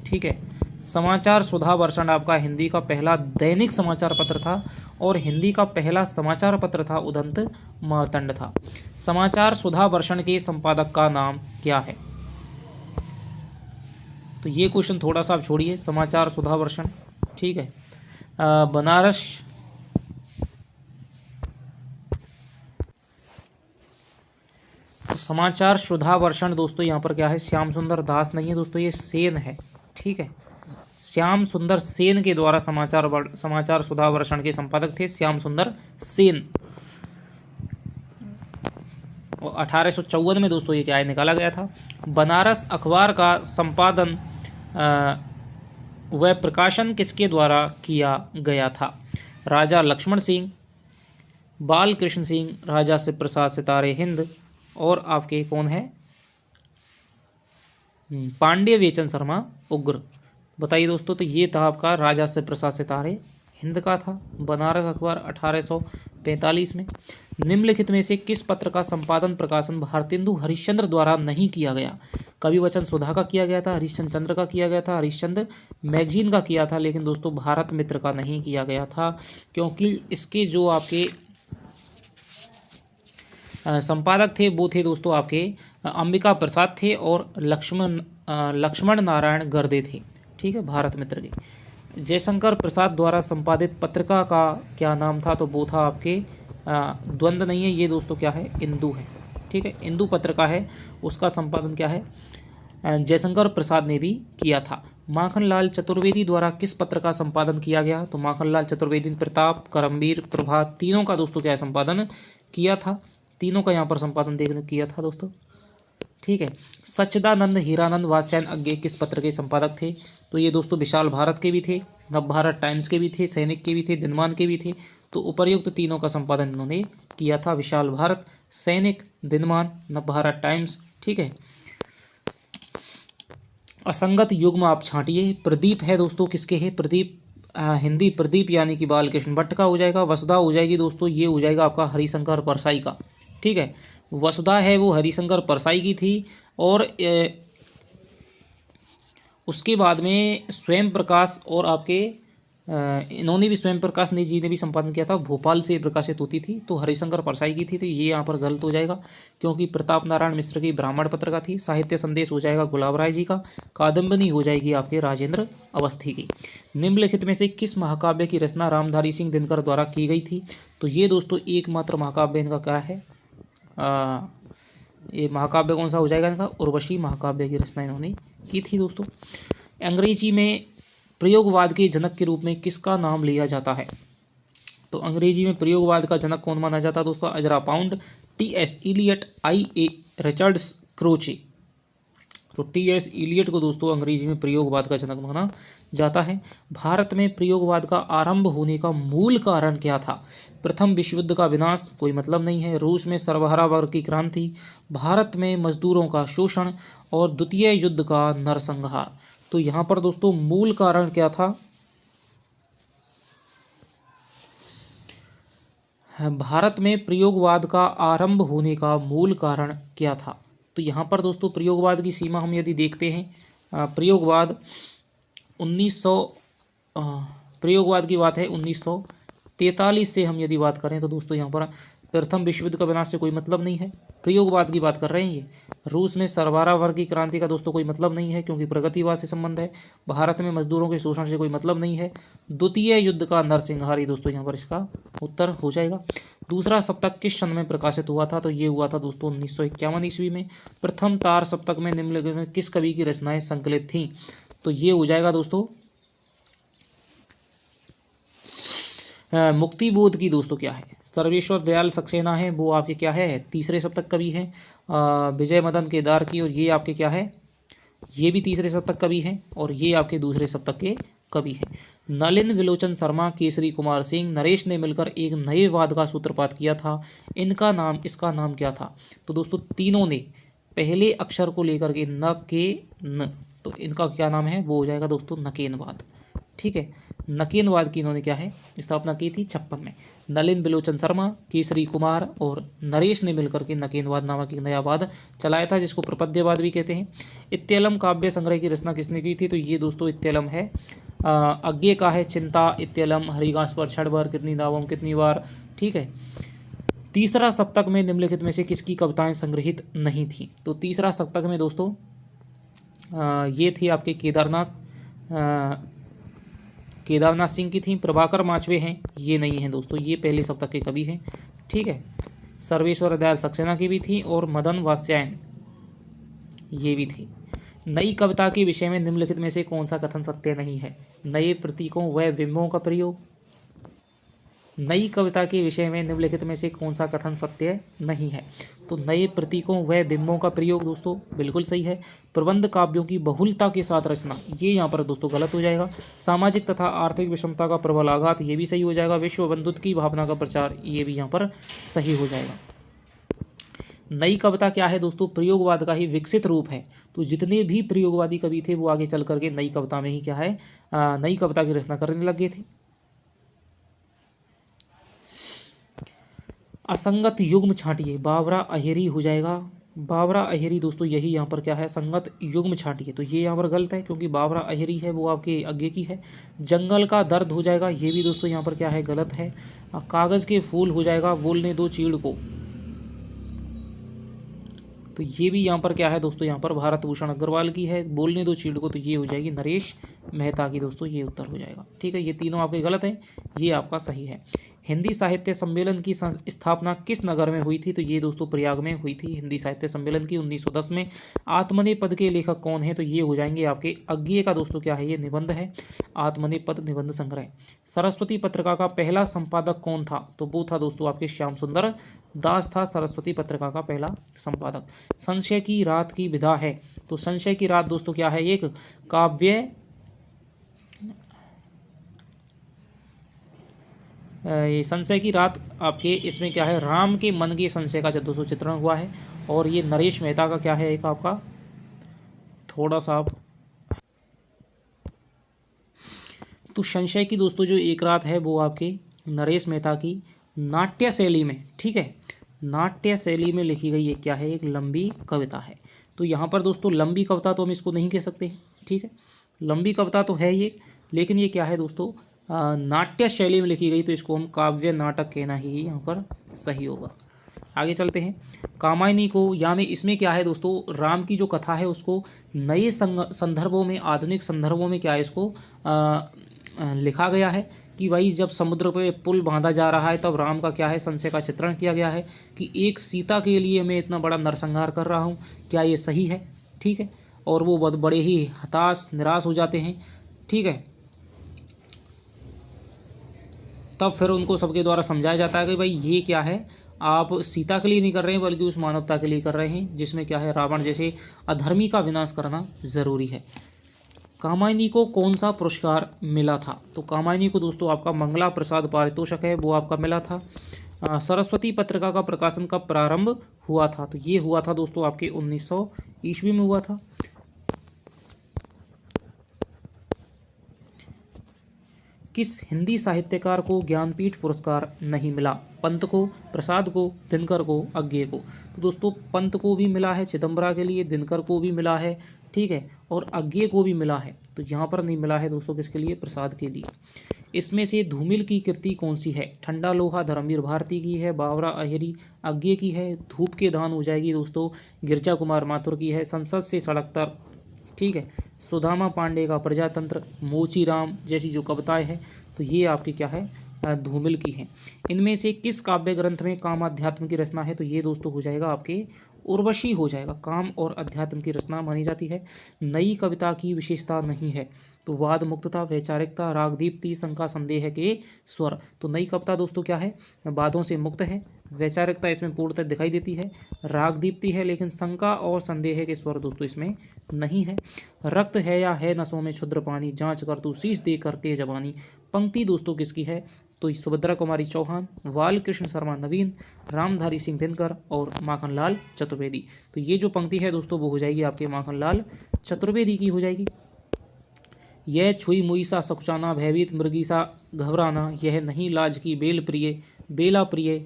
ठीक है, समाचार सुधा वर्षण आपका हिंदी का पहला दैनिक समाचार पत्र था, और हिंदी का पहला समाचार पत्र था उदंत मार्तंड था। समाचार सुधा वर्षण के संपादक का नाम क्या है? तो ये क्वेश्चन थोड़ा सा आप छोड़िए, समाचार सुधा वर्षण, ठीक है। बनारस तो समाचार सुधा वर्षण दोस्तों यहाँ पर क्या है, श्याम सुंदर दास नहीं है दोस्तों, ये सेन है, ठीक है। श्याम सुंदर सेन के द्वारा समाचार सुधा वर्षण के संपादक थे श्याम सुंदर सेन। और 1854 में दोस्तों ये क्या है, निकाला गया था। बनारस अखबार का संपादन व प्रकाशन किसके द्वारा किया गया था? राजा लक्ष्मण सिंह, बाल कृष्ण सिंह, राजा शिव प्रसाद सितारे हिंद, और आपके कौन है, पांड्य वेचन शर्मा उग्र। बताइए दोस्तों, तो ये था आपका राजा शिव प्रसाद सितारे हिंद का था, बनारस अखबार 1845 में। निम्नलिखित में से किस पत्र का संपादन प्रकाशन भारतेंदु हरिश्चंद्र द्वारा नहीं किया गया? कवि वचन सुधा का किया गया था, हरिश्चंद्र का किया गया था, हरिश्चंद्र मैगजीन का किया था, लेकिन दोस्तों भारत मित्र का नहीं किया गया था, क्योंकि इसके जो आपके संपादक थे वो थे दोस्तों आपके अंबिका प्रसाद थे और लक्ष्मण नारायण गर्दे थे, ठीक है, भारत मित्र के। जयशंकर प्रसाद द्वारा संपादित पत्रिका का क्या नाम था? तो वो था आपके द्वंद्व नहीं है ये दोस्तों, क्या है, इंदु है, ठीक है, इंदु पत्रिका है, उसका संपादन क्या है, जयशंकर प्रसाद ने भी किया था। माखनलाल चतुर्वेदी द्वारा किस पत्र का संपादन किया गया? तो माखनलाल चतुर्वेदी ने प्रताप, करमवीर, प्रभात तीनों का दोस्तों क्या है, संपादन किया था, तीनों का यहाँ पर संपादन देखने किया था दोस्तों, ठीक है। सच्चिदानंद हीरानंद वात्स्यायन अज्ञे किस पत्र के संपादक थे? तो ये दोस्तों विशाल भारत के भी थे, नवभारत टाइम्स के भी थे, सैनिक के भी थे, दिनमान के भी थे। तो उपर्युक्त तीनों का संपादन इन्होंने किया था, विशाल भारत, सैनिक, दिनमान, नवभारत टाइम्स, ठीक है। असंगत युग्म आप छांटिए। प्रदीप है दोस्तों, किसके है? प्रदीप हिंदी प्रदीप यानी कि बाल कृष्ण भट्ट का हो जाएगा। वसुधा हो जाएगी दोस्तों, ये हो जाएगा आपका हरिशंकर परसाई का, ठीक है। वसुधा है वो हरिशंकर परसाई की थी, और उसके बाद में स्वयं प्रकाश और आपके इन्होंने भी, स्वयं प्रकाश ने जी ने भी संपादन किया था, भोपाल से प्रकाशित होती थी, तो हरिशंकर परसाई की थी, तो ये यहाँ पर गलत हो जाएगा, क्योंकि प्रताप नारायण मिश्र की ब्राह्मण पत्रिका थी। साहित्य संदेश हो जाएगा गुलाब राय जी का। कादम्बिनी हो जाएगी आपके राजेंद्र अवस्थी की। निम्नलिखित में से किस महाकाव्य की रचना रामधारी सिंह दिनकर द्वारा की गई थी? तो ये दोस्तों एकमात्र महाकाव्य इनका क्या है, ये महाकाव्य कौन सा हो जाएगा इनका? उर्वशी महाकाव्य की रचना इन्होंने की थी दोस्तों। अंग्रेजी में प्रयोगवाद के जनक के रूप में किसका नाम लिया जाता है? तो अंग्रेजी में प्रयोगवाद का जनक कौन माना जाता है दोस्तों? Ezra Pound, T S. Eliot, I A. Richards, Croce. तो टी.एस. इलियट को दोस्तों अंग्रेजी में प्रयोगवाद का जनक माना जाता है। भारत में प्रयोगवाद का आरंभ होने का मूल कारण क्या था? प्रथम विश्व युद्ध का विनाश, कोई मतलब नहीं है। रूस में सर्वहारा वर्ग की क्रांति, भारत में मजदूरों का शोषण, और द्वितीय युद्ध का नरसंहार। तो यहाँ पर दोस्तों मूल कारण क्या था? भारत में प्रयोगवाद का आरंभ होने का मूल कारण क्या था? तो यहाँ पर दोस्तों प्रयोगवाद की सीमा हम यदि देखते हैं, प्रयोगवाद 1900 प्रयोगवाद की बात है 1943 से हम यदि बात करें तो दोस्तों यहाँ पर प्रथम विश्व युद्ध का विनाश से कोई मतलब नहीं है, प्रयोगवाद की बात कर रहे हैं ये। रूस में सर्वहारा वर्ग की क्रांति का दोस्तों कोई मतलब नहीं है, क्योंकि प्रगतिवाद से संबंध है। भारत में मजदूरों के शोषण से कोई मतलब नहीं है। द्वितीय युद्ध का नरसंहार ही दोस्तों यहाँ पर इसका उत्तर हो जाएगा। दूसरा सप्तक किस सन में प्रकाशित हुआ था? तो ये हुआ था दोस्तों 1951 ईस्वी में। प्रथम तार सप्तक में निम्नलिखित में किस कवि की रचनाएं संकलित थीं? तो ये हो जाएगा दोस्तों मुक्तिबोध की दोस्तों क्या है, सर्वेश्वर दयाल सक्सेना है, वो आपके क्या है, तीसरे शतक कवि हैं। विजय मदन केदार की, और ये आपके क्या है, ये भी तीसरे शतक कवि हैं, और ये आपके दूसरे शतक के कवि हैं। नलिन विलोचन शर्मा, केसरी कुमार सिंह, नरेश ने मिलकर एक नए वाद का सूत्रपात किया था, इनका नाम, इसका नाम क्या था? तो दोस्तों तीनों ने पहले अक्षर को लेकर के न के न, तो इनका क्या नाम है, वो हो जाएगा दोस्तों नकेनवाद, ठीक है। नकेनवाद की इन्होंने क्या है, स्थापना की थी 56 में। नलिन विलोचन शर्मा, केसरी कुमार और नरेश ने मिलकर के नकेनवाद नामक एक नया वाद चलाया था, जिसको प्रपद्यवाद भी कहते हैं। इत्यलम काव्य संग्रह की रचना किसने की थी? तो ये दोस्तों इत्यलम है अज्ञे का है, चिंता, इत्यलम, हरिघास पर छड़बर, कितनी दावम कितनी बार, ठीक है। तीसरा सप्तक में निम्नलिखित में से किसकी कविताएं संग्रहित नहीं थी? तो तीसरा सप्तक में दोस्तों ये थी आपके केदारनाथ सिंह की थी। प्रभाकर माचवे हैं, ये नहीं है दोस्तों, ये पहले सप्तक के कवि हैं। ठीक है, सर्वेश्वर दयाल सक्सेना की भी थी और मदन वात्स्यायन ये भी थी। नई कविता के विषय में निम्नलिखित में से कौन सा कथन सत्य नहीं है? नए प्रतीकों व बिंबों का प्रयोग। नई कविता के विषय में निम्नलिखित में से कौन सा कथन सत्य नहीं है? तो नए प्रतीकों व बिंबों का प्रयोग दोस्तों बिल्कुल सही है। प्रबंध काव्यों की बहुलता के साथ रचना, ये यहाँ पर दोस्तों गलत हो जाएगा। सामाजिक तथा आर्थिक विषमता का प्रबल आघात, ये भी सही हो जाएगा। विश्व बंधुत्व की भावना का प्रचार, ये भी यहाँ पर सही हो जाएगा। नई कविता क्या है दोस्तों? प्रयोगवाद का ही विकसित रूप है। तो जितने भी प्रयोगवादी कवि थे वो आगे चल करके नई कविता में ही क्या है, नई कविता की रचना करने लग गए थे। असंगत युग्म छांटिए, बाबरा अहेरी हो जाएगा। बाबरा अहेरी दोस्तों यही यहाँ पर क्या है, संगत युग्म छांटिए, तो ये यहाँ पर गलत है क्योंकि बाबरा अहेरी है वो आपके आगे की है। जंगल का दर्द हो जाएगा, ये भी दोस्तों यहाँ पर क्या है, गलत है। कागज के फूल हो जाएगा, बोलने दो चीड़ को, तो ये भी यहाँ पर क्या है दोस्तों, यहाँ पर भारत भूषण अग्रवाल की है। बोलने दो चीड़ को, तो ये हो जाएगी नरेश मेहता की दोस्तों, ये उत्तर हो जाएगा। ठीक है, ये तीनों आपके गलत हैं, ये आपका सही है। हिंदी साहित्य सम्मेलन की स्थापना किस नगर में हुई थी? तो ये दोस्तों प्रयाग में हुई थी हिंदी साहित्य सम्मेलन की 1910 में। आत्मनेपद के लेखक कौन है? तो ये हो जाएंगे आपके अज्ञेय का दोस्तों क्या है, ये निबंध है, आत्मनेपद निबंध संग्रह। सरस्वती पत्रिका का पहला संपादक कौन था? तो वो था दोस्तों आपके श्याम सुंदर दास था सरस्वती पत्रिका का पहला संपादक। संशय की रात की विधा है, तो संशय की रात दोस्तों क्या है, एक काव्य, ये संशय की रात आपके इसमें क्या है, राम के मन के संशय का दोस्तों चित्रण हुआ है। और ये नरेश मेहता का क्या है, एक आपका थोड़ा सा तो संशय की दोस्तों जो एक रात है वो आपके नरेश मेहता की नाट्य शैली में, ठीक है, नाट्य शैली में लिखी गई ये क्या है, एक लंबी कविता है। तो यहाँ पर दोस्तों लंबी कविता तो हम इसको नहीं कह सकते, ठीक है, लंबी कविता तो है ये, लेकिन ये क्या है दोस्तों, नाट्य शैली में लिखी गई, तो इसको हम काव्य नाटक कहना ही यहाँ पर सही होगा। आगे चलते हैं। कामायनी को, यानी इसमें क्या है दोस्तों, राम की जो कथा है उसको नए संदर्भों में, आधुनिक संदर्भों में क्या है, इसको लिखा गया है कि भाई जब समुद्र पे पुल बांधा जा रहा है तब राम का क्या है, संशय का चित्रण किया गया है कि एक सीता के लिए मैं इतना बड़ा नरसंहार कर रहा हूँ, क्या ये सही है? ठीक है, और वो बहुत बड़े ही हताश निराश हो जाते हैं। ठीक है, तब फिर उनको सबके द्वारा समझाया जाता है कि भाई ये क्या है, आप सीता के लिए नहीं कर रहे हैं बल्कि उस मानवता के लिए कर रहे हैं जिसमें क्या है, रावण जैसे अधर्मी का विनाश करना ज़रूरी है। कामायनी को कौन सा पुरस्कार मिला था? तो कामायनी को दोस्तों आपका मंगला प्रसाद पारितोषिक है वो आपका मिला था। सरस्वती पत्रिका का प्रकाशन कब प्रारंभ हुआ था? तो ये हुआ था दोस्तों आपके 1900 ईस्वी में हुआ था। किस हिंदी साहित्यकार को ज्ञानपीठ पुरस्कार नहीं मिला? पंत को, प्रसाद को, दिनकर को, अज्ञेय को। तो दोस्तों पंत को भी मिला है चिदम्बरा के लिए, दिनकर को भी मिला है, ठीक है, और अज्ञेय को भी मिला है। तो यहाँ पर नहीं मिला है दोस्तों किसके लिए, प्रसाद के लिए। इसमें से धूमिल की कृति कौन सी है? ठंडा लोहा धर्मवीर भारती की है, बावरा अहेरी अज्ञेय की है, धूप के दान हो जाएगी दोस्तों गिरजा कुमार माथुर की है, संसद से सड़क तक, ठीक है, सुदामा पांडे का प्रजातंत्र, मोची राम जैसी जो कविताएं हैं तो ये आपकी क्या है, धूमिल की है। इनमें से किस काव्य ग्रंथ में काम अध्यात्म की रचना है? तो ये दोस्तों हो जाएगा आपके उर्वशी हो जाएगा, काम और अध्यात्म की रचना मानी जाती है। नई कविता की विशेषता नहीं है, तो वाद मुक्तता, वैचारिकता, रागदीप्ति, शंका संदेह के स्वर। तो नई कविता दोस्तों क्या है, वादों से मुक्त है, वैचारिकता इसमें पूर्णतः दिखाई देती है, रागदीप्ति है, लेकिन शंका और संदेह के स्वर दोस्तों इसमें नहीं है। रक्त है या है नसों में क्षुद्र पानी, जांच कर तू शीश दे करके जवानी। पंक्ति दोस्तों किसकी है? तो सुभद्रा कुमारी चौहान, वाल कृष्ण शर्मा नवीन, रामधारी सिंह दिनकर और माखनलाल चतुर्वेदी। तो ये जो पंक्ति है दोस्तों वो हो जाएगी आपके माखनलाल चतुर्वेदी की हो जाएगी। यह छुई मुई सा सकुचाना, भयभीत मृगी सा घबराना, यह नहीं लाज की बेल प्रिय बेला प्रिय,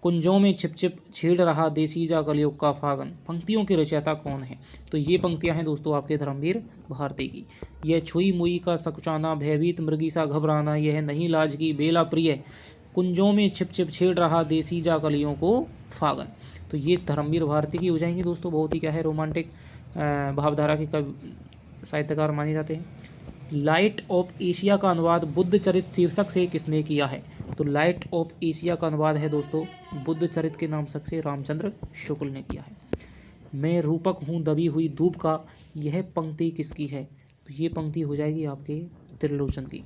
कुंजों में छिप छिप छेड़ रहा देसी जा कलयुग का फागन। पंक्तियों के रचयिता कौन है? तो ये पंक्तियां हैं दोस्तों आपके धर्मवीर भारती की। यह छुई मुई का सकुचाना, भयभीत मृगी सा घबराना, यह नहीं लाज की बेला प्रिय, कुंजों में छिप छिप छेड़ रहा देसी जा कलियों को फागन। तो ये धर्मवीर भारती की हो जाएंगी दोस्तों, बहुत ही क्या है रोमांटिक। भावधारा के कवि साहित्यकार माने जाते हैं। लाइट ऑफ एशिया का अनुवाद बुद्ध चरित शीर्षक से किसने किया है? तो लाइट ऑफ एशिया का अनुवाद है दोस्तों बुद्ध चरित के नामक से रामचंद्र शुक्ल ने किया है। मैं रूपक हूँ दबी हुई धूप का, यह पंक्ति किसकी है? तो ये पंक्ति हो जाएगी आपके त्रिलोचन की।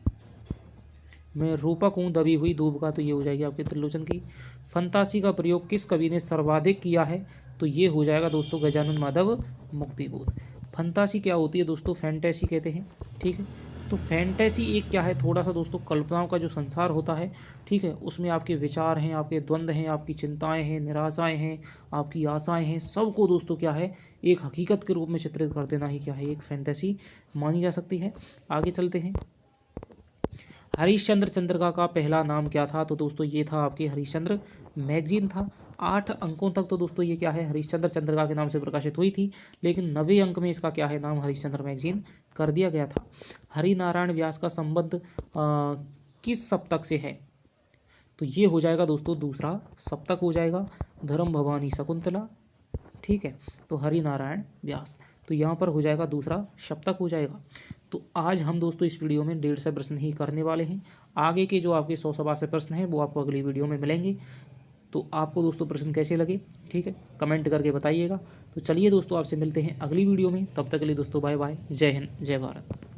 मैं रूपक हूँ दबी हुई धूप का, तो ये हो जाएगी आपके त्रिलोचन की। फंतासी का प्रयोग किस कवि ने सर्वाधिक किया है? तो ये हो जाएगा दोस्तों गजानन माधव मुक्तिबोध। फंतासी क्या होती है दोस्तों? फैंटेसी कहते हैं, ठीक है। तो फैंटेसी एक क्या है, थोड़ा सा दोस्तों कल्पनाओं का जो संसार होता है, ठीक है, उसमें आपके विचार हैं, आपके द्वंद्व हैं, आपकी चिंताएं हैं, निराशाएं हैं, आपकी आशाएं हैं, सबको दोस्तों क्या है एक हकीकत के रूप में चित्रित कर देना ही क्या है एक फैंटेसी मानी जा सकती है। आगे चलते हैं। हरिश्चंद्र चंद्रिका का पहला नाम क्या था? तो दोस्तों ये था आपके हरिश्चंद्र मैगजीन था। 8 अंकों तक तो दोस्तों ये क्या है हरिश्चंद्र चंद्रिका के नाम से प्रकाशित हुई थी, लेकिन 9वें अंक में इसका क्या है नाम हरिश्चंद्र मैगजीन कर दिया गया था। हरिनारायण व्यास का संबंध किस सप्तक से है? तो ये हो जाएगा दोस्तों दूसरा सप्तक हो जाएगा, धर्म भवानी शकुंतला, ठीक है। तो हरिनारायण व्यास, तो यहाँ पर हो जाएगा दूसरा सप्तक हो जाएगा। तो आज हम दोस्तों इस वीडियो में 150 प्रश्न ही करने वाले हैं। आगे के जो आपके 100 सवा से प्रश्न हैं वो आपको अगली वीडियो में मिलेंगे। तो आपको दोस्तों प्रश्न कैसे लगे, ठीक है, कमेंट करके बताइएगा। तो चलिए दोस्तों आपसे मिलते हैं अगली वीडियो में, तब तक के लिए दोस्तों बाय बाय, जय हिंद जय भारत।